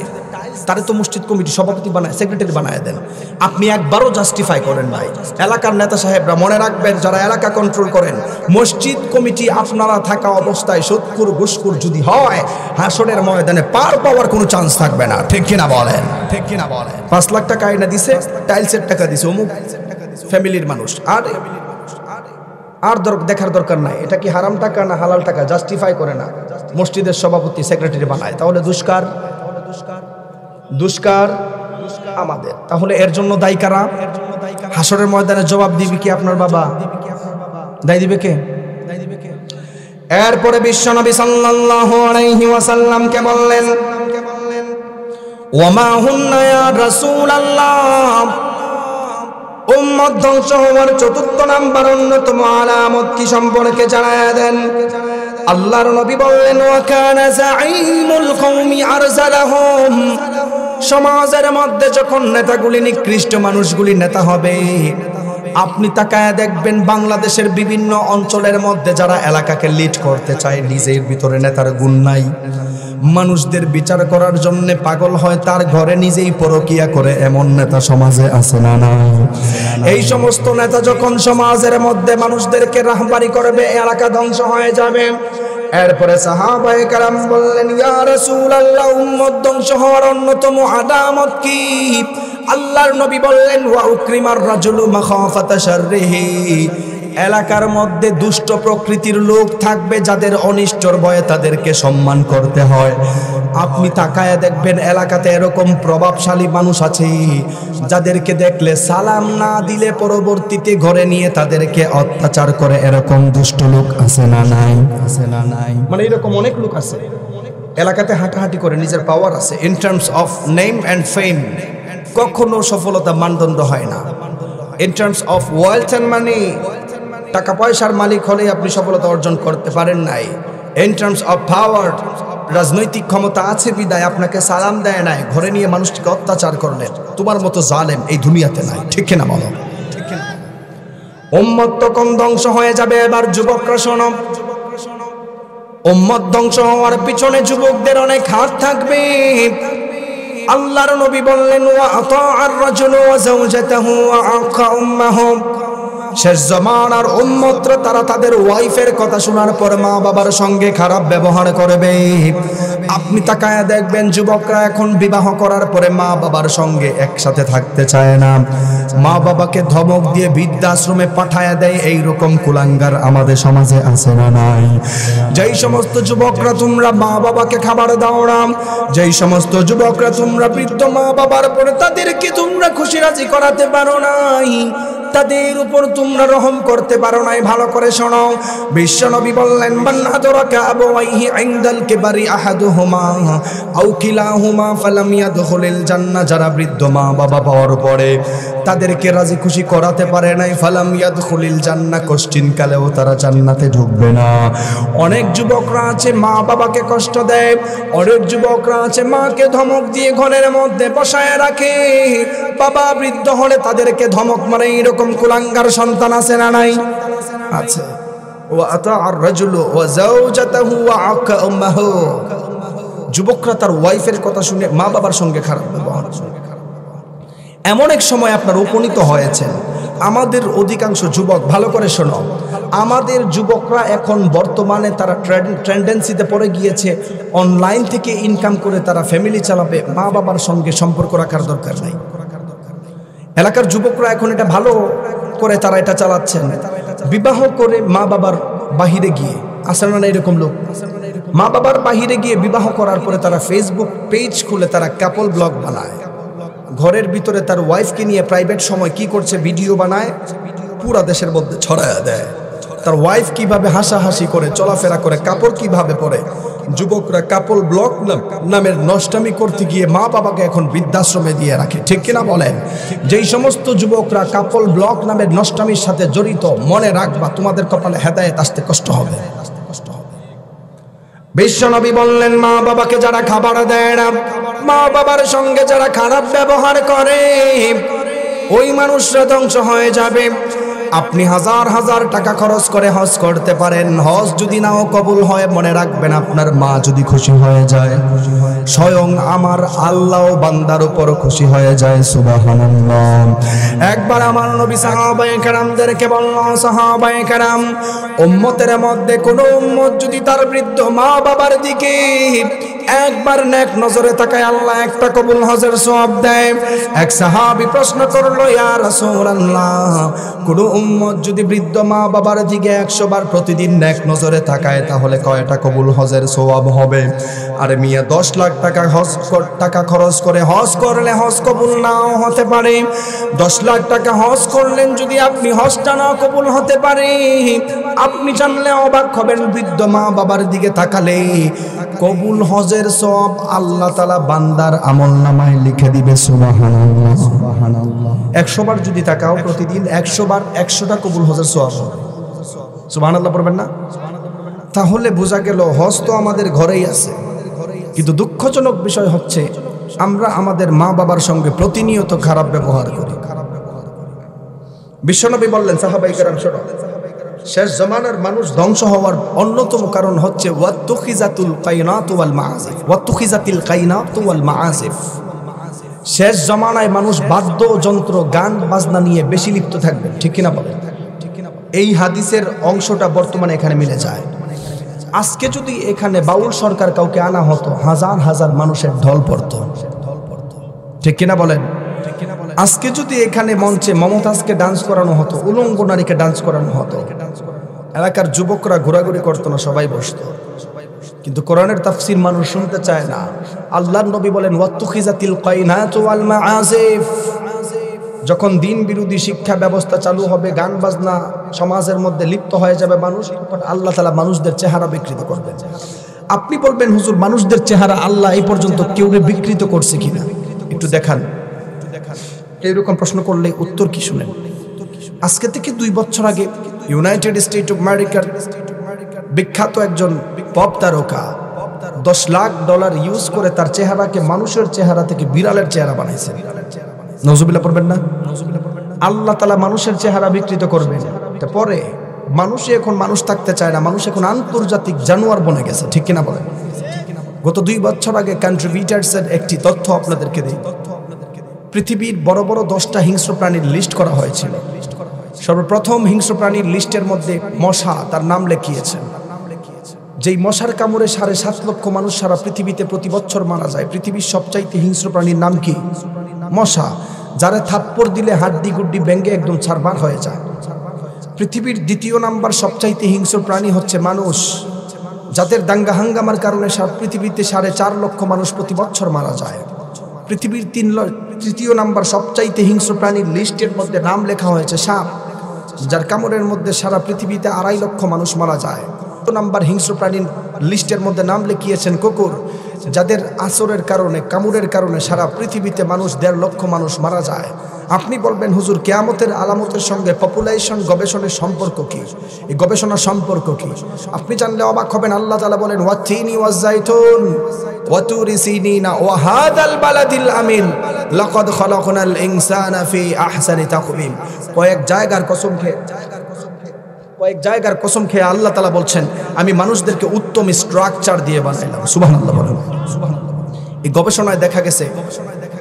তারে তো মসজিদ কমিটি সভাপতি বানায়, সেক্রেটারি বানায় দেন। আপনি একবারও জাস্টিফাই করেন ভাই। এলাকার নেতা সাহেবরা মনে রাখবেন, যারা এলাকা কন্ট্রোল করেন, মসজিদ কমিটি আপনারা থাকা অবস্থায় সুদখোর ঘুষখোর যদি হয়, হাসরের ময়দানে পার পাওয়ার কোনো চান্স থাকবে না, ঠিক কিনা বলেন? ঠিক কিনা বলেন? 5 লাখ টাকা আইনা দিছে, টাইলসের টাকা দিছে অমুক ফ্যামিলির মানুষ, আর দেখার দরকার নাই এটা কি হারাম টাকা না হালাল টাকা, জাস্টিফাই করে না, মসজিদের সভাপতি সেক্রেটারি বানায়, তাহলে দুষ্কার আমাদের। তাহলে এর জন্য দায়ী কারা? হাসরের ময়দানে জবাব দিবে কি আপনার বাবা? দায়ী দিবে কে? এরপরে বিশ্বনবী সাল্লাল্লাহু আলাইহি ওয়াসাল্লাম কে বললেন ওয়ামা হুন্না ইয়া রাসূলুল্লাহ, উম্মত ধ্বংস হওয়ার চতুর্থ নাম্বার অন্যতম আলামত কি সম্পর্কে জানায়া দেন। আল্লাহর নবী বললেন ওয়া কানা যাঈমুল কওমি আরসালাহুম, সমাজের মধ্যে যখন নেতাগুলি নিকৃষ্ট মানুষগুলি নেতা হবে, আপনি তাকায় দেখবেন বাংলাদেশের বিভিন্ন অঞ্চলের মধ্যে যারা এলাকাকে লিড করতে চায়, নিজের ভিতরে নেতার গুণ নাই, মানুষদের বিচার করার জন্য পাগল হয়, তার ঘরে নিজেই পরকিয়া করে, এমন নেতা সমাজে আছে না নাই? এই সমস্ত নেতা যখন সমাজের মধ্যে মানুষদেরকে রাহবারি করবে, এলাকা ধ্বংস হয়ে যাবে। এরপরে সাহাবায়ে কেরাম বললেন ইয়া রাসূলুল্লাহ, উম্মত ধ্বংস হওয়ার অন্যতম আলামত কি? আল্লাহর নবী বললেন ওয়া উকরিমার রাজুলু মাখাফাতা শাররিহি, এলাকার মধ্যে দুষ্ট প্রকৃতির লোক থাকবে, যাদের অনিষ্টর ভয়ে তাদেরকে সম্মান করতে হয়। আপনি তাকায় দেখবেন এলাকাতে এরকম প্রভাবশালী মানুষ আছে, যাদেরকে দেখলে সালাম না দিলে পরবর্তীতে ঘরে নিয়ে তাদেরকে অত্যাচার করে, এরকম দুষ্ট লোক আছে না নাই? আছে না নাই? মানে এরকম অনেক লোক আছে এলাকাতে হাঁটাহাঁটি করে, নিজের পাওয়ার আছে, in terms of name and ফেম কখনো সফলতা মানদণ্ড হয় না। In terms of wealth and money, টাকা পয়সার মালিক হলে আপনি সফলতা অর্জন করতে পারেন নাই। ইন টার্মস অফ পাওয়ার, রাজনৈতিক ক্ষমতা আছে বিদায় আপনাকে সালাম দেয় নাই, ঘরে নিয়ে মানুষটিকে অত্যাচার করলেন, তোমার মতো জালেম এই দুনিয়াতে নাই, ঠিক কিনা বলো? ঠিক কিনা? উম্মত তখন ধ্বংস হয়ে যাবে। এবার যুবকরা শোনো, উম্মত ধ্বংস হওয়ার পিছনে যুবকদের অনেক হাত থাকবে। আল্লাহর নবী বললেন ওয়া আতাআর রাজুলু ওয়া যাওজাতাহু ওয়া আকা উম্মাহু, শেষ জামানার উম্মতরা তারা তাদের ওয়াইফের কথা শোনার পর মা বাবার সঙ্গে খারাপ ব্যবহার করবে। আপনি তাকায় দেখবেন যুবকরা এখন বিবাহ করার পরে মা বাবার সঙ্গে একসাথে থাকতে চায় না, মা বাবাকে ধমক দিয়ে বৃদ্ধাশ্রমে পাঠায় দেয়। এইরকম কুলাঙ্গার আমাদের সমাজে আছে না নাই? যেই সমস্ত যুবকরা তোমরা মা বাবাকে খাবার দাও না, যেই সমস্ত যুবকরা তোমরা বৃদ্ধ মা বাবার পরে তাদেরকে তোমরা খুশি রাজি করাতে পারো নাই, তাদের উপর তোমরা রহম করতে পারো নাই। ভালো করে শোনো, বিশ্বনবী বললেন মান আদরাকা আবাওয়াইহি ইনদাল কিবারি আহাদুহুমা আও কিলাহুমা ফালাম ইয়াদখুলিল জান্নাহ, যারা বৃদ্ধ মা বাবা পাওয়ার পরে তাদেরকে রাজি খুশি করাতে পারে নাই, ফালাম ইয়াদখুলিল জান্নাহ, কোশ্চিন কালেও তারা জান্নাতে ঢুকবে না। অনেক যুবকরা আছে মা বাবাকে কষ্ট দেয়, অনেক যুবকরা আছে মাকে ধমক দিয়ে ঘরের মধ্যে বসায় রাখে, বাবা বৃদ্ধ হলে তাদেরকে ধমক মারে। এরকম কুলাঙ্গার সন্তান আছে না নাই? আছে। ওয়া আতাআর রাজুলু ওয়া যাওজাতাহু ওয়া আকা উম্মাহু, যুবকরা তার ওয়াইফের কথা শুনে মা বাবার সঙ্গে খারাপ ব্যবহার করে। এমন এক সময় আপনার উপনীত হয়েছে। আমাদের অধিকাংশ যুবক, ভালো করে শোনো, আমাদের যুবকরা এখন বর্তমানে তারা ট্রেন্ডেন্সিতে পড়ে গিয়েছে, অনলাইন থেকে ইনকাম করে তারা ফ্যামিলি চালাবে, মা বাবার সঙ্গে সম্পর্ক রাখার দরকার নাই। এলাকার যুবকরা এখন এটা ভালো করে তারা এটা চালাচ্ছেন, বিবাহ করে মা বাবার বাহিরে গিয়ে, আসলে না এরকম লোক, মা বাবার বাহিরে গিয়ে বিবাহ করার পরে তারা ফেসবুক পেজ খুলে তারা কাপল ব্লগ বানায়, ঘরের ভিতরে তার ওয়াইফকে নিয়ে প্রাইভেট সময় কি করছে ভিডিও বানায়, পুরা দেশের মধ্যে ছড়ায়া দেয়। তার ওয়াইফ কিভাবে হাসাহাসি করে চলাফেরা করে, কাপড় কিভাবে পরে। যুবকরা কাপল ব্লগ নামের নষ্টামি করতে গিয়ে মা বাবাকে এখন বৃদ্ধাশ্রমে দিয়ে রাখে, ঠিক কিনা বলেন? যেই সমস্ত যুবকরা কাপল ব্লগ নামের নষ্টামির সাথে জড়িত, মনে রাখবা তোমাদের কপালে হেদায়েত আসতে কষ্ট হবে। বিশ্বনবী বললেন মা বাবাকে যারা খাবার দেয় না, মা বাবার সঙ্গে যারা খারাপ ব্যবহার করে, ওই মানুষরা ধ্বংস হয়ে যাবে। আপনি হাজার হাজার টাকা খরচ করে হজ করতে পারেন, হজ যদি নাও কবুল হয়, মনে রাখবেন আপনার মা যদি খুশি হয়ে যায়, স্বয়ং আমার আল্লাহ বান্দার উপর খুশি হয়ে যায়। সুবহানাল্লাহ। একবার আমার নবী সাহাবায়ে কেরামদেরকে বললেন, সাহাবায়ে কেরাম, উম্মতের মধ্যে কোন উম্মত যদি তার বৃদ্ধ মা বাবার দিকে একবার নেক নজরে তাকায়, আল্লাহ একটা কবুল হজের সওয়াব দেয়। এক সাহাবী প্রশ্ন করলো, ইয়া রাসূলুল্লাহ, কোন উম্মত যদি বৃদ্ধ মা বাবার দিকে 100 বার প্রতিদিন নেক নজরে তাকায়, তাহলে কয়টা কবুল হজের সওয়াব হবে? আরে মিয়া, 10 লাখ টাকা খরচ করে হজ করলে হজ কবুল নাও হতে পারে। 10 লাখ টাকা হজ করলেন, যদি আপনি হজটা না কবুল হতে পারে, আপনি জানলে অবাক হবেন, বৃদ্ধ মা বাবার দিকে তাকালে কবুল হজের সওয়াব আল্লাহ তাআলা বান্দার আমলনামায় লিখে দিবে। সুবহানাল্লাহ, সুবহানাল্লাহ। 100 বার যদি তাকাও প্রতিদিন, 100 বার 100টা কবুল হজের সওয়াব হবে। সুবহানাল্লাহ পড়বেন না? তাহলে বোঝা গেল হজ তো আমাদের ঘরেই আছে, কিন্তু দুঃখজনক বিষয় হচ্ছে আমরা আমাদের মা বাবার সঙ্গে প্রতিনিয়ত খারাপ ব্যবহার করি। বিশ্বনবী বললেন, সাহাবায়ে কেরাম শোনো, শেষ জামানার মানুষ ধ্বংস হওয়ার অন্যতম কারণ হচ্ছে ওয়াত্তুখিজাতুল কাইনাতু ওয়াল মাআজিফ, ওয়াত্তুখিজাতিল কাইনাতু ওয়াল মাআজিফ। শেষ জামানায় মানুষ বাদ্যযন্ত্র, গান বাজনা নিয়ে বেশি লিপ্ত থাকবে, ঠিক কিনা বলেন? এই হাদিসের অংশটা বর্তমানে এখানে মিলে যায়। আজকে যদি এখানে বাউল সরকার কাউকে আনা হতো, হাজার হাজার মানুষের ঢল পড়তো, ঠিক কিনা বলেন? আজকে যদি এখানে মঞ্চে মমতাজকে ডান্স করানো হতো, উলঙ্গ নারীকে ডান্স করানো হতো, এলাকার যুবকরা ঘোরাঘুরি করতো না, সবাই বসতো। কিন্তু কোরআনের তাফসীর মানুষ শুনতে চায় না। আল্লাহর নবী বলেন, ওয়াত্তুখিজাতিল কাইনাতু ওয়াল মাআজিফ। যখন দিন বিরোধী শিক্ষা ব্যবস্থা চালু হবে, গান বাজনা সমাজের মধ্যে লিপ্ত হয়ে যাবে মানুষ, তখন আল্লাহ তাআলা মানুষদের চেহারা বিকৃত করবেন। আপনি বলবেন, হুজুর মানুষদের চেহারা আল্লাহ এই পর্যন্ত কেউ বিকৃত করছে কিনা একটু দেখান। এরকম প্রশ্ন করলে উত্তর কি শুনেন? আজকে থেকে 2 বছর আগে ইউনাইটেড স্টেট অফ আমেরিকার বিখ্যাত একজন পপ তারকা $10 লাখ ইউজ করে তার চেহারাকে মানুষের চেহারা থেকে বিড়ালের চেহারা বানাইছেন। নাউজুবিল্লাহ পড়বেন না? আল্লাহ তাআলা মানুষের চেহারা বিকৃত করবেন। পরে মানুষে এখন মানুষ থাকতে চায় না, মানুষ এখন আন্তর্জাতিক জানোয়ার বনে গেছে, ঠিক কিনা বলেন? গত 2 বছর আগে কন্ট্রিবিউটার্সের একটি তথ্য আপনাদেরকে দিই। পৃথিবীর বড় বড় 10টা হিংস্র প্রাণীর লিস্ট করা হয়েছিল। সর্বপ্রথম হিংস্র প্রাণীর লিস্টের মধ্যে মশা তার নাম লিখিয়েছেন। যেই মশার কামড়ে 7.5 লক্ষ মানুষ সারা পৃথিবীতে প্রতি বছর মারা যায়। পৃথিবীর সবচাইতে হিংস্র প্রাণীর নাম কি? মশা, যারা থাপ্পড় দিলে হাড্ডি গুড্ডি ভেঙে একদম ছারবার হয়ে যায়। পৃথিবীর 2য় নাম্বার সবচাইতে হিংস্র প্রাণী হচ্ছে মানুষ, যাদের দাঙ্গা হাঙ্গামার কারণে পৃথিবীতে 4.5 লক্ষ মানুষ প্রতি বছর মারা যায়। পৃথিবীর তৃতীয় নাম্বার সবচাইতে হিংস্র প্রাণীর লিস্টের মধ্যে নাম লেখা হয়েছে সাপ, যার কামড়ের মধ্যে সারা পৃথিবীতে 2.5 লক্ষ মানুষ মারা যায়। নাম্বার হিংস্র প্রাণীর লিস্টের মধ্যে নাম লিখিয়েছেন কুকুর, যাদের আচরের কারণে, কামড়ের কারণে সারা পৃথিবীতে মানুষ 1.5 লক্ষ মানুষ মারা যায়। আপনি বলবেন হুজুর কিয়ামতের আলামতের সঙ্গে পপুলেশন গবেষণার সম্পর্ক কি? এই গবেষণার সম্পর্ক কি? আপনি জানলে অবাক হবেন। আল্লাহ তাআলা বলেন ওয়াতিনি ওয়াজাইতুন ওয়াতুরি সিনিনা ওয়া হাদাল বালাদিল আমিন লাকাদ খালাকনাল ইনসানা ফি আহসানি তাকওয়িম। কয়েক জায়গার কসম খেয়ে আল্লাহ তাআলা বলছেন আমি মানুষদেরকে উত্তম স্ট্রাকচার দিয়ে বানাইলাম। সুবহানাল্লাহ বলেন। এই গবেষণায় দেখা গেছে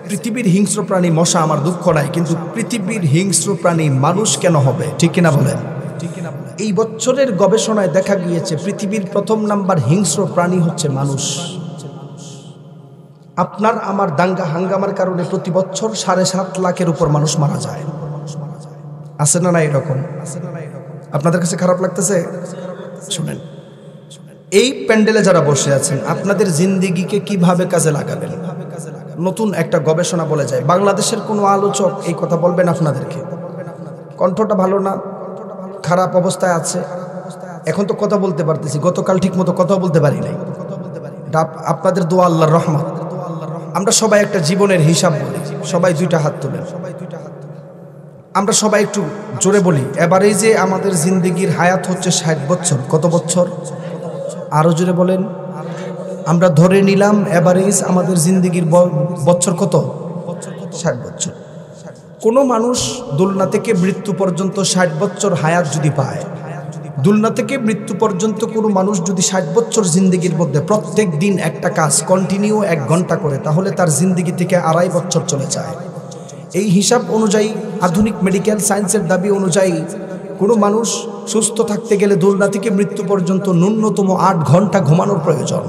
পৃথিবীর হিংস্র প্রাণী মশা, আমার দুঃখ নাই, কিন্তু পৃথিবীর হিংস্র প্রাণী মানুষ কেন হবে? ঠিক কিনা বলেন? এই বছরের গবেষণায় দেখা গিয়েছে পৃথিবীর প্রথম নাম্বার হিংস্র প্রাণী হচ্ছে মানুষ। আপনার আমার দাঙ্গা হাঙ্গামার কারণে প্রতি বছর 7.5 লাখের উপর মানুষ মারা যায়। আছে না? না এরকম আপনাদের কাছে খারাপ লাগতেছে? শুনেন, এই প্যান্ডেলে যারা বসে আছেন আপনাদের জিন্দেগিকে কিভাবে কাজে লাগাবেন নতুন একটা গবেষণা বলে যায়। বাংলাদেশের কোনো আলোচক এই কথা বলবেন আপনাদেরকে, কণ্ঠটা ভালো না, খারাপ অবস্থায় আছে, এখন তো কথা বলতে পারতেছি, গতকাল ঠিক মতো কথা বলতে পারি নাই, আপনাদের দোয়া, আল্লাহর রহমত। আমরা সবাই একটা জীবনের হিসাব বলি, সবাই 2টা হাত তুলেন। আমরা সবাই একটু জোরে বলি, এভারেজে আমাদের জিন্দেগির হায়াত হচ্ছে 60 বছর। কত বছর? আরো জোরে বলেন। আমরা ধরে নিলাম এভারেজ আমাদের জিন্দেগির বছর কত? 60 বছর। কোনো মানুষ দুলনা থেকে মৃত্যু পর্যন্ত 60 বছর হায়াত যদি পায়, দুলনা থেকে মৃত্যু পর্যন্ত কোনো মানুষ যদি 60 বছর জিন্দেগির মধ্যে প্রত্যেক দিন একটা কাজ কন্টিনিউ 1 ঘন্টা করে, তাহলে তার জিন্দেগি থেকে 2.5 বছর চলে যায়। এই হিসাব অনুযায়ী, আধুনিক মেডিকেল সায়েন্সের দাবি অনুযায়ী, কোনো মানুষ সুস্থ থাকতে গেলে দুলনা থেকে মৃত্যু পর্যন্ত ন্যূনতম 8 ঘন্টা ঘুমানোর প্রয়োজন।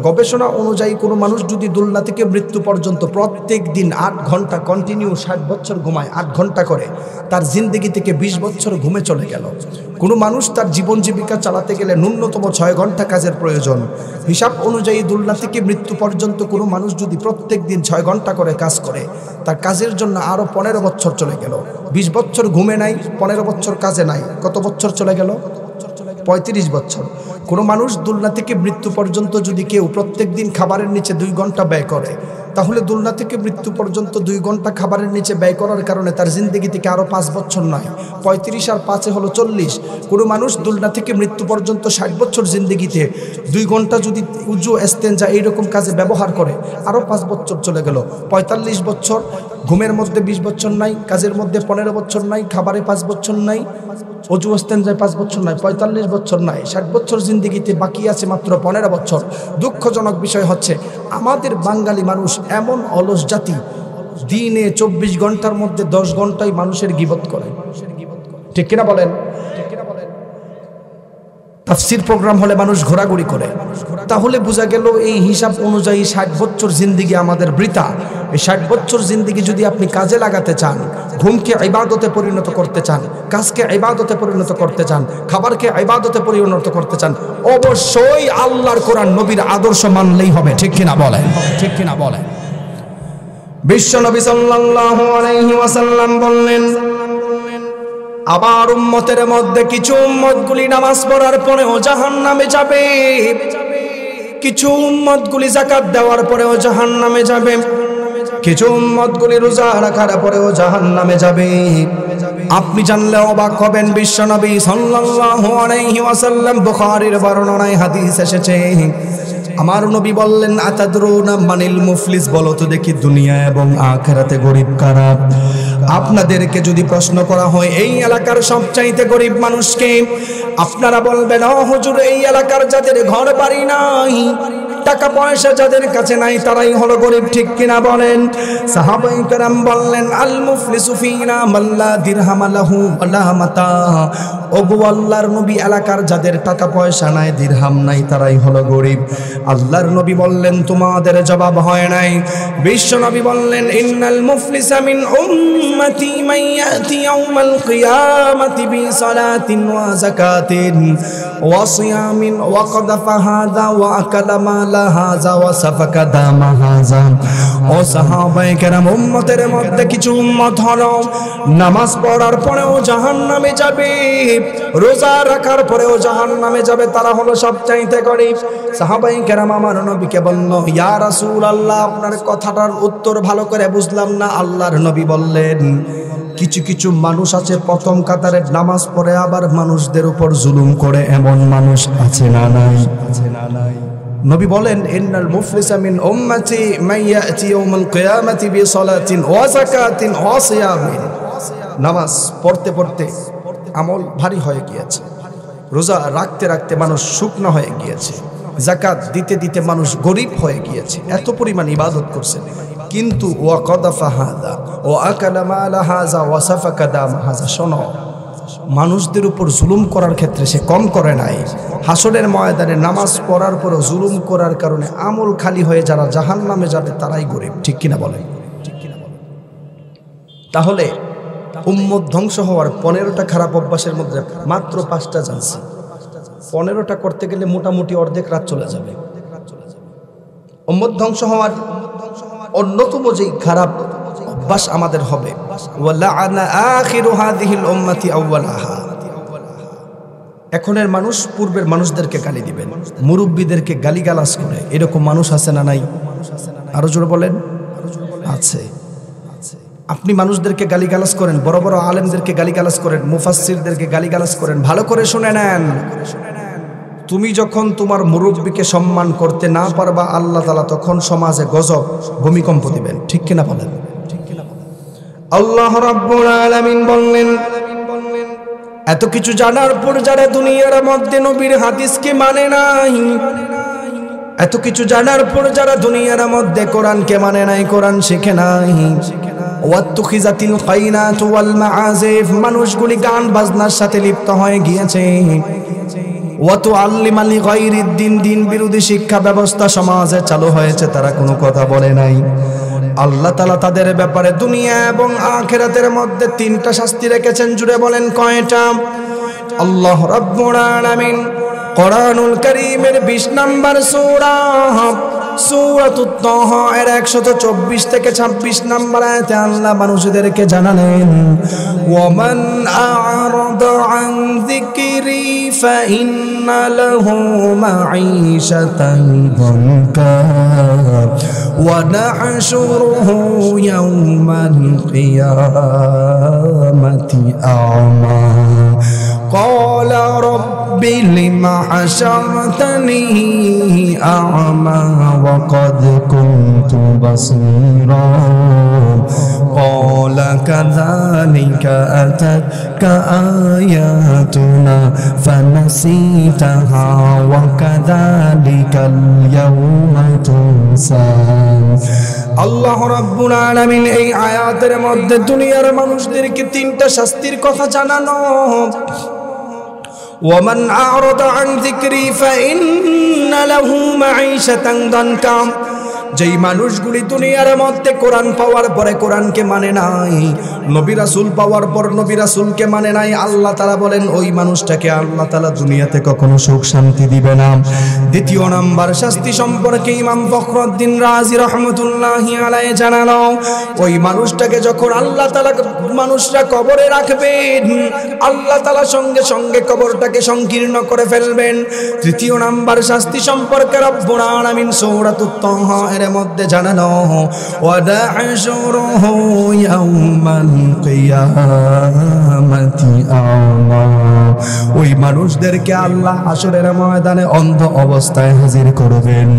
গবেষণা অনুযায়ী কোনো মানুষ যদি দুলনা থেকে মৃত্যু পর্যন্ত প্রত্যেক দিন 8 ঘন্টা কন্টিনিউ 60 বছর ঘুমায়, 8 ঘন্টা করে, তার জিন্দেগি থেকে 20 বছর ঘুমে চলে গেল। কোনো মানুষ তার জীবন জীবিকা চালাতে গেলে ন্যূনতম 6 ঘন্টা কাজের প্রয়োজন। হিসাব অনুযায়ী দুলনা থেকে মৃত্যু পর্যন্ত কোনো মানুষ যদি প্রত্যেক দিন 6 ঘন্টা করে কাজ করে, তার কাজের জন্য আরও 15 বছর চলে গেল। 20 বছর ঘুমে নাই, 15 বছর কাজে নাই, কত বছর চলে গেল? 35 বছর। কোনো মানুষ দুলনা থেকে মৃত্যু পর্যন্ত যদি কেউ প্রত্যেক দিন খাবারের নিচে 2 ঘন্টা ব্যয় করে, তাহলে দুলনা থেকে মৃত্যু পর্যন্ত 2 ঘন্টা খাবারের নিচে ব্যয় করার কারণে তার জিন্দেগি থেকে আরও 5 বছর নয়, 35 আর 5 হলো 40। কোনো মানুষ দুলনা থেকে মৃত্যু পর্যন্ত 60 বছর জিন্দেগিতে 2 ঘন্টা যদি উজু ইস্তেঞ্জা এইরকম কাজে ব্যবহার করে, আরও 5 বছর চলে গেল, 45 বছর। ঘুমের মধ্যে 20 বছর নাই, কাজের মধ্যে 15 বছর নাই, খাবারে 5 বছর নাই, অজু ইস্তেঞ্জায় 5 বছর নাই, 45 বছর নাই। 60 বছর জিন্দেগিতে বাকি আছে মাত্র 15 বছর। দুঃখজনক বিষয় হচ্ছে আমাদের বাঙালি মানুষ এমন অলস জাতি, দিনে 24 ঘন্টার মধ্যে 10 ঘন্টাই মানুষের গীবত করে। ঠিক কিনা বলেন? তাফসীর প্রোগ্রাম হলে মানুষ ঘোরাঘুরি করে। তাহলে বোঝা গেল এই হিসাব অনুযায়ী 60 বছর জিন্দেগি আমাদের বৃথা। এই 60 বছর জিন্দেগি যদি আপনি কাজে লাগাতে চান, ঘুমকে ইবাদতে পরিণত করতে চান, কাজকে ইবাদতে পরিণত করতে চান, খাবারকে ইবাদতে পরিণত করতে চান, অবশ্যই আল্লাহর কোরআন নবীর আদর্শ মানলেই হবে। ঠিক কিনা বলেন? ঠিক কিনা বলেন? বিশ্ব নবী সাল্লাল্লাহু আলাইহি ওয়াসাল্লাম বললেন, আবার উম্মতের মধ্যে কিছু উম্মতগুলি নামাজ পড়ার পরেও জাহান্নামে যাবে, কিছু উম্মতগুলি যাকাত দেওয়ার পরেও জাহান্নামে যাবে, কিছু উম্মতগুলি রোজা রাখার পরেও জাহান্নামে যাবে। আপনি জানলে অবাক হবেন, বিশ্বনবী সাল্লাল্লাহু আলাইহি ওয়াসাল্লাম, বুখারীর বর্ণনায় হাদিস এসেছে, আমার নবী বললেন, আতাদরুনা মানিল মুফলিস, বলো তো দেখি দুনিয়া এবং আখিরাতে গরিব কারা? আপনাদেরকে যদি প্রশ্ন করা হয় এই এলাকার সবচাইতে গরিব মানুষকে, আপনারা বলবেন, ও হুজুর, এই এলাকার যাদের ঘর বাড়ি নাই, টাকা পয়সা যাদের কাছে নাই, তারাই হলো গরিব। ঠিক কিনা বলেন? সাহাবায়ে কেরাম বললেন, আল মুফলিসু ফিনা মান লা দিরহাম লাহু ওয়া লা মাতা, ওগো আল্লাহর নবী, এলাকার যাদের টাকা পয়সা নাই, দিরহাম নাই, তারাই হলো গরিব। আল্লাহর নবী বললেন তোমাদের জবাব হয় নাই। বিশ্ব নবী বললেন ইন্নাল মুফলিসা মিন উম্মতি মান ইয়াতি ইয়াউমাল কিয়ামাতি বিসালাতিন ওয়া যাকাতিন ওয়া সিয়ামিন ওয়া কাদাফা হাযা ওয়া আকালা মালা হাযা ওয়া সাফাকা দামা হাযা। ও সাহাবায়ে কেরাম, উম্মতের মধ্যে কিছু উম্মত হলো নামাজ পড়ার পরেও জাহান্নামে যাবে, রোজা রাখার পরেও জাহান্নামে যাবে, তারা হলো সবচাইতে গরিব। সাহাবায়ে কেরাম আমার নবীকে বলল, ইয়া রাসূলুল্লাহ, আপনার কথাটার উত্তর ভালো করে বুঝলাম না। আল্লাহর নবী বললেন, কিছু কিছু মানুষ আছে প্রথম কাতারে নামাজ পড়ে আবার মানুষদের উপর জুলুম করে, এমন মানুষ আছে না নাই? নবী বলেন ইন্নাল মুফলিসা মিন উম্মতি মান ইয়াতি ইয়াউমাল কিয়ামাতি বিসালাতিন ওয়া যাকাতিন ওয়া সিয়ামিন। নামাজ পড়তে পড়তে আমল ভারী হয়ে গিয়েছে, রোজা রাখতে রাখতে মানুষ শুকনা হয়ে গিয়েছে, যাকাত দিতে দিতে মানুষ গরিব হয়ে গিয়েছে, এত পরিমাণ ইবাদত করছে, কিন্তু ওয়া কাদাফা হাযা ওয়া আকালা মালা হাযা ওয়া সাফাকা দাম হাযা। শোনো, মানুষদের উপর জুলুম করার ক্ষেত্রে সে কম করে নাই। হাসরের ময়দানে নামাজ পড়ার পরও জুলুম করার কারণে আমল খালি হয়ে যারা জাহান্নামে যাবে তারাই গরিব। ঠিক কিনা বলেন? তাহলে উম্মত ধ্বংস হওয়ার 15টা খারাপ অভ্যাসের মধ্যে মাত্র 5টা জানছি। 15টা করতে গেলে মোটামুটি অর্ধেক রাত চলে যাবে। উম্মত ধ্বংস হওয়ার অন্যতম যেই খারাপ অভ্যাস আমাদের হবে, ওয়ালাআনা আখিরু হাযিহিল উম্মতি আউওয়ালাহা। এখনের মানুষ পূর্বের মানুষদেরকে গালি দিবেন, মুরব্বীদেরকে গালিগালাজ করে, এরকম মানুষ আছে না নাই? আরো জোরে বলেন। আছে। আপনি মানুষদেরকে গালিগালাজ করেন, বড় বড় আলেমদেরকে গালিগালাজ করেন, মুফাসসিরদেরকে গালিগালাজ করেন, ভালো করে শুনে নেন। তুমি যখন তোমার মুরব্বীকে সম্মান করতে না পারবা, আল্লাহ তাআলা তখন সমাজে গজব ভূমিকম্প দিবেন। ঠিক কিনা বলেন? আল্লাহ রাব্বুল আলামিন বললেন, এত কিছু জানার পর যারা দুনিয়ার মধ্যে নবীর হাদিসকে মানে নাই, এত কিছু জানার পর যারা দুনিয়ার মধ্যে কোরআনকে মানে নাই, কোরআন শিখে নাই, ওয়াত্তুখিজাতিল কাইনাত ওয়াল মাআজিফ, মানুষগুলি গান বাজনার সাথে লিপ্ত হয়ে গিয়েছে, ওয়াতুআল্লিমা লিগাইরিদ দ্বীন, দ্বীন বিরোধী শিক্ষা ব্যবস্থা সমাজে চালু হয়েছে, তারা কোনো কথা বলে নাই। আল্লাহ তাআলা তাদের ব্যাপারে দুনিয়া এবং আখিরাতের মধ্যে 3টা শাস্তি রেখেছেন। জুড়ে বলেন কয়টা? আল্লাহ রাব্বুল আলামিন কোরআনুল কারীমের 20 নম্বর সূরা সূরাতুত তাহা এর 124 থেকে 26 নম্বর আয়াতে আল্লাহ মানুষদেরকে জানালেন, ওয়ামান আ'রাদা আন যিকরি ফাইন্না লাহু মাঈশাতান দানকা ওয়া নাহশুরুহু ইয়াওমাল কিয়ামাতি আ'মা ক্বালা রাব্বি লিমা হাশারতানি আ'মা ওয়া ক্বাদ কুনতু বাসীরা ক্বালা কাযালিকা আতাতকা আয়াতুনা ফানাসিতাহা ওয়া কাযালিকাল ইয়াওমা তুনসা। আল্লাহ রাব্বুল আলামিন এই আয়াতের মধ্যে দুনিয়ার মানুষদেরকে 3টা শাস্তির কথা জানানো। ওয়ামান আ'রাদা আন যিকরি ফাইন্না লাহু মাঈশাতান দানকা, যেই মানুষগুলি দুনিয়ার মধ্যে কোরআন পাওয়ার পরে কোরআনকে মানে নাই, নবী রাসূল পাওয়ার পর নবী রাসূলকে মানে নাই, আল্লাহ তাআলা বলেন ওই মানুষটাকে আল্লাহ তাআলা দুনিয়াতে কখনো সুখ শান্তি দিবে না। 2 নাম্বার শাস্তি সম্পর্কে ইমাম ফখরুদ্দিন রাজি রাহমাতুল্লাহি আলাইহি জানালো, ওই মানুষটাকে যখন আল্লাহ তাআলা মানুষরা কবরে রাখবেন, আল্লাহ তাআলা সঙ্গে সঙ্গে কবরটাকে সংকীর্ণ করে ফেলবেন। 3 নাম্বার শাস্তি সম্পর্কে রব্বুল আলামিন সূরাতুত তাহা এর মধ্যে জানানো, ওয়া নাহশুরুহু ইয়াওমাল কিয়ামাতি আ'মা, ওই মানুষদেরকে আল্লাহ হাসরের ময়দানে অন্ধ অবস্থায় হাজির করবেন।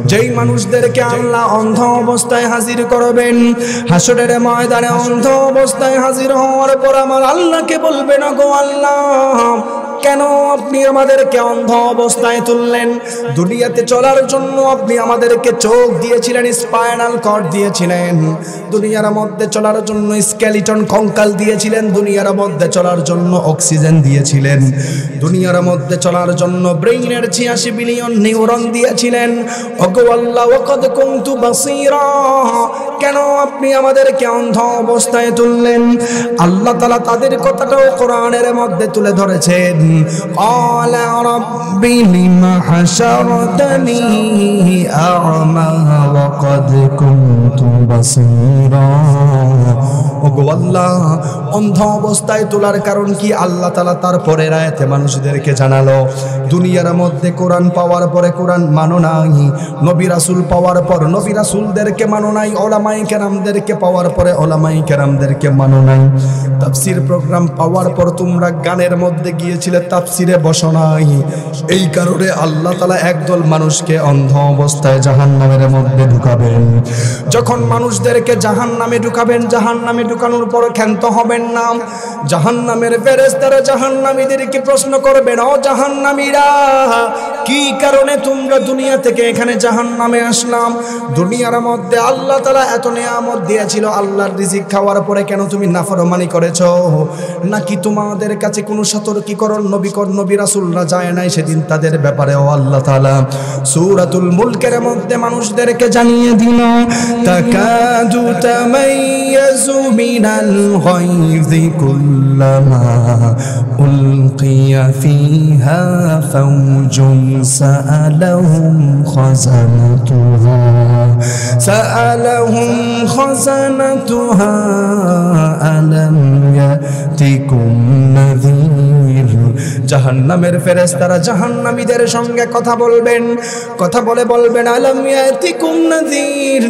যেই মানুষদেরকে আল্লাহ অন্ধ অবস্থায় হাজির করবেন, হাসরের ময়দানে অন্ধ অবস্থায় হাজির হওয়ার পর আমার আল্লাহকে বলবেন, গো আল্লাহ কেন আপনি আমাদেরকে অন্ধ অবস্থায় তুললেন? দুনিয়াতে চলার জন্য আপনি আমাদেরকে চোখ দিয়েছিলেন, স্পাইনাল কর্ড দিয়েছিলেন, দুনিয়ার মধ্যে চলার জন্য স্কেলিটন কঙ্কাল দিয়েছিলেন, দুনিয়ার মধ্যে চলার জন্য অক্সিজেন দিয়েছিলেন, দুনিয়ার মধ্যে চলার জন্য ব্রেইনের 86 বিলিয়ন নিউরন দিয়েছিলেন। ওগো আল্লাহ, ওয়াকাদ কুনতু বাসীরা, কেন আপনি আমাদেরকে অন্ধ অবস্থায় তুললেন? আল্লাহ তাআলা তাদের কথাটাও কোরআনের মধ্যে তুলে ধরেছেন। ক্বালা রাব্বি লিমা হাশারতানি আ'মা ওয়া ক্বাদ কুনতু বাসীরা। ওগো আল্লাহ, অন্ধ অবস্থায় তোলার কারণ কি? আল্লাহ তাআলা তার পরের আয়াতে মানুষদেরকে জানালো, দুনিয়ার মধ্যে কোরআন পাওয়ার পরে কোরআন মানো নাই, নবী রাসূল পাওয়ার পর নবী রাসূলদেরকে মানো নাই, ওলামায়ে কেরামদেরকে পাওয়ার পরে ওলামায়ে কেরামদেরকে মানো নাই, তাফসীর প্রোগ্রাম পাওয়ার পর তোমরা গানের মধ্যে গিয়েছিলে, তাফসীরে বসো নাই। এই কারণে আল্লাহ তাআলা একদল মানুষকে অন্ধ অবস্থায় জাহান্নামের মধ্যে ঢুকাবেন। যখন মানুষদেরকে জাহান্নামে ঢুকাবেন, জাহান্নামে ঢুকানোর পর ক্ষান্ত হবেন না। জাহান্নামের ফেরেশতারা জাহান্নামীদেরকে প্রশ্ন করবেন, ও জাহান্নামীরা, কি কারণে তোমরা দুনিয়া থেকে এখানে জাহান্নামে আসলাম? দুনিয়ার মধ্যে আল্লাহ তাআলা এত নিয়ামত দিয়েছিল, আল্লাহর রিজিক খাওয়ার পরে কেন তুমি নাফরমানি করেছো? নাকি তোমাদের কাছে কোনো সতর্কীকরণ নবী রাসূলরা যায় নাই সেদিন তাদের ব্যাপারেও আল্লাহ তাআলা সূরাতুল মুলকের মধ্যে মানুষদেরকে জানিয়ে দিল, তাকাদু তামাইয়াজু মিনাল গায়যি কুল্লামা উলকিয়া ফিহা ফাওজুন সাআলাহুম খাযানাতুহা আলাম ইয়াতিকুম নাযীর। জাহান্নামের ফেরেশতারা জাহান্নামীদের সঙ্গে কথা বলবেন, কথা বলে বলবেন, আলাম ইয়াতিকুম নাযীর,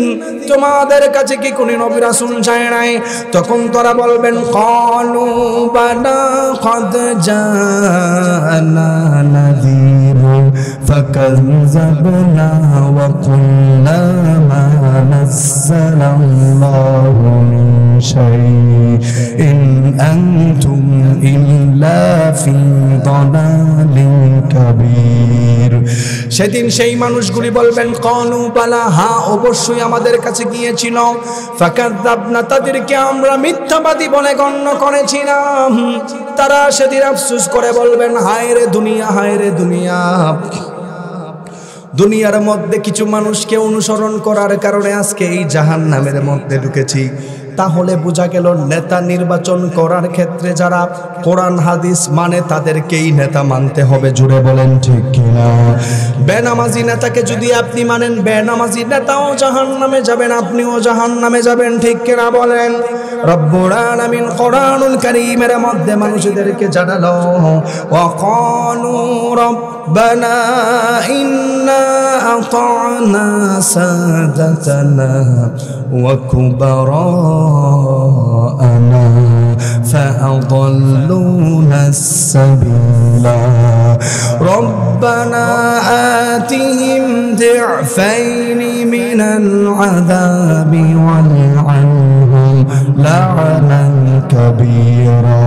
তোমাদের কাছে কি কোনো নবী রাসূল যায় নাই? তখন তারা বলবেন, ক্বালু বালা ক্বাদ জাআনা নাযীর ফাকাযযাবনা ওয়া কুল্না মা নাযালাল্লাহু মিন শাইইন আনতুম ইল্লা ফি দালালিন কাবীর। সেদিন সেই মানুষগুলি বলবেন, ক্বালু বালা, হ্যাঁ অবশ্যই আমাদের কাছে গিয়েছিল, ফাকাযযাবনা, তাদেরকে আমরা মিথ্যাবাদী বলে গণ্য করেছিলাম। তারা সেদিন আফসোস করে বলবেন, হায় রে দুনিয়া, হায় রে দুনিয়া, দুনিয়ার মধ্যে কিছু মানুষকে অনুসরণ করার কারণে আজকে এই জাহান্নামের মধ্যে ঢুকেছি। তাহলে বোঝা গেল নেতা নির্বাচন করার ক্ষেত্রে যারা কোরআন হাদিস মানে তাদেরকেই নেতা মানতে হবে। জুড়ে বলেন ঠিক কিনা? বেনামাজি নেতাকে যদি আপনি মানেন, বেনামাজি নেতাও জাহান্নামে যাবেন, আপনিও জাহান্নামে যাবেন। ঠিক কিনা বলেন? রব্বুল আলামিন কোরআনুল কারীমের মধ্যে মানুষদেরকে জানালো, ওয়া ক্বালু রব্বানা ইন্না আতা'না সাদাতানা ওয়া কুবারা'ানা ফাআদাল্লুনা আস-সাবিলা রব্বানা আতিহিম দি'ফাইনি মিনাল আযাবি ওয়াল'আনহুম লা'নান কাবীরা।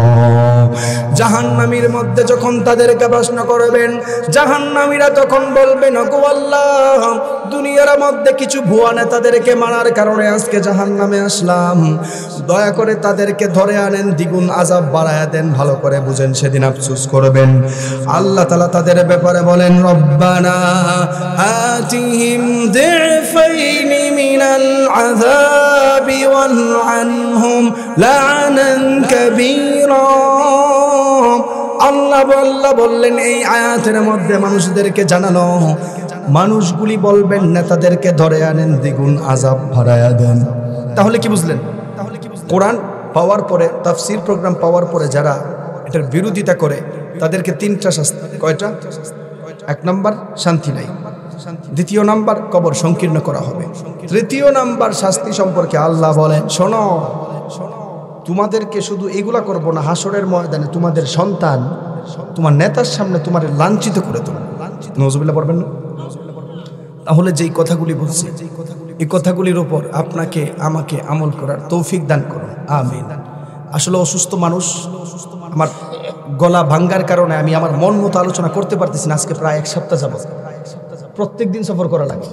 জাহান্নামীর মধ্যে যখন তাদেরকে প্রশ্ন করবেন, জাহান্নামীরা তখন বলবেন, ওগো আল্লাহ, দুনিয়ার মধ্যে কিছু ভুয়া নেতাদেরকে মানার কারণে আজকে জাহান্নামে আসলাম, দয়া করে তাদেরকে ধরে আনেন, দ্বিগুণ আযাব বাড়ায়া দেন। ভালো করে বুঝেন, সেদিন আফসোস করবেন। আল্লাহ তাআলা তাদের ব্যাপারে বলেন, রব্বানা আতিহিম দি'ফাইনি মিনাল আযাবি ওয়াল'আনহুম লা'নান কাবীরা। আল্লাহ বললেন এই আয়াতের মধ্যে মানুষদেরকে জানানো, মানুষগুলি বলবেন নেতাদেরকে ধরে আনেন, দ্বিগুণ আযাব বাড়ায়া দেন। তাহলে কি বুঝলেন? কোরআন পাওয়ার পরে, তাফসীর প্রোগ্রাম পাওয়ার পরে যারা এটার বিরোধিতা করে তাদেরকে তিনটা শাস্তি। কয়টা? এক নাম্বার, শান্তি নাই। দ্বিতীয় নাম্বার, কবর সংকীর্ণ করা হবে। তৃতীয় নাম্বার শাস্তি সম্পর্কে আল্লাহ বলেন, শোনো, তোমাদেরকে শুধু এগুলা করব না, হাসরের ময়দানে তোমাদের সন্তান তোমার নেতার সামনে তোমার লাঞ্ছিত করে দেবে। নওয়াজুবিল্লাহ পড়বেন না? তাহলে যেই কথাগুলি বলছি, এই কথাগুলির উপর আপনাকে আমাকে আমল করার তৌফিক দান করুন, আমিন। আসলে অসুস্থ মানুষ, আমার গলা ভাঙ্গার কারণে আমি আমার মন মতো আলোচনা করতে পারতেছি না। আজকে প্রায় 1 সপ্তাহ যাব, প্রত্যেক দিন সফর করা লাগে।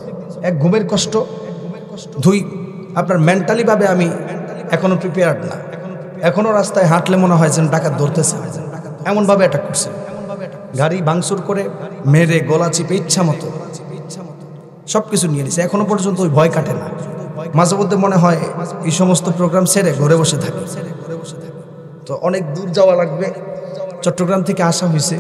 এক ঘুমের কষ্ট, দুই আপনার মেন্টালি ভাবে আমি এখনো প্রিপেয়ার্ড না। এখনো রাস্তায় হাঁটলে মনে হয় যেন ডাকাত ধরতেছে, এমনভাবে অ্যাটাক করছে। গাড়ি ভাঙচুর করে মেরে গলা চিপে ইচ্ছা মতো সব কিছু নিয়ে নিছে। এখনো পর্যন্ত ওই ভয় কাটে না। মাঝে মধ্যে মনে হয় এই সমস্ত প্রোগ্রাম ছেড়ে ঘরে বসে থাকে। তো অনেক দূর যাওয়া লাগবে, চট্টগ্রাম থেকে আসা হয়েছে।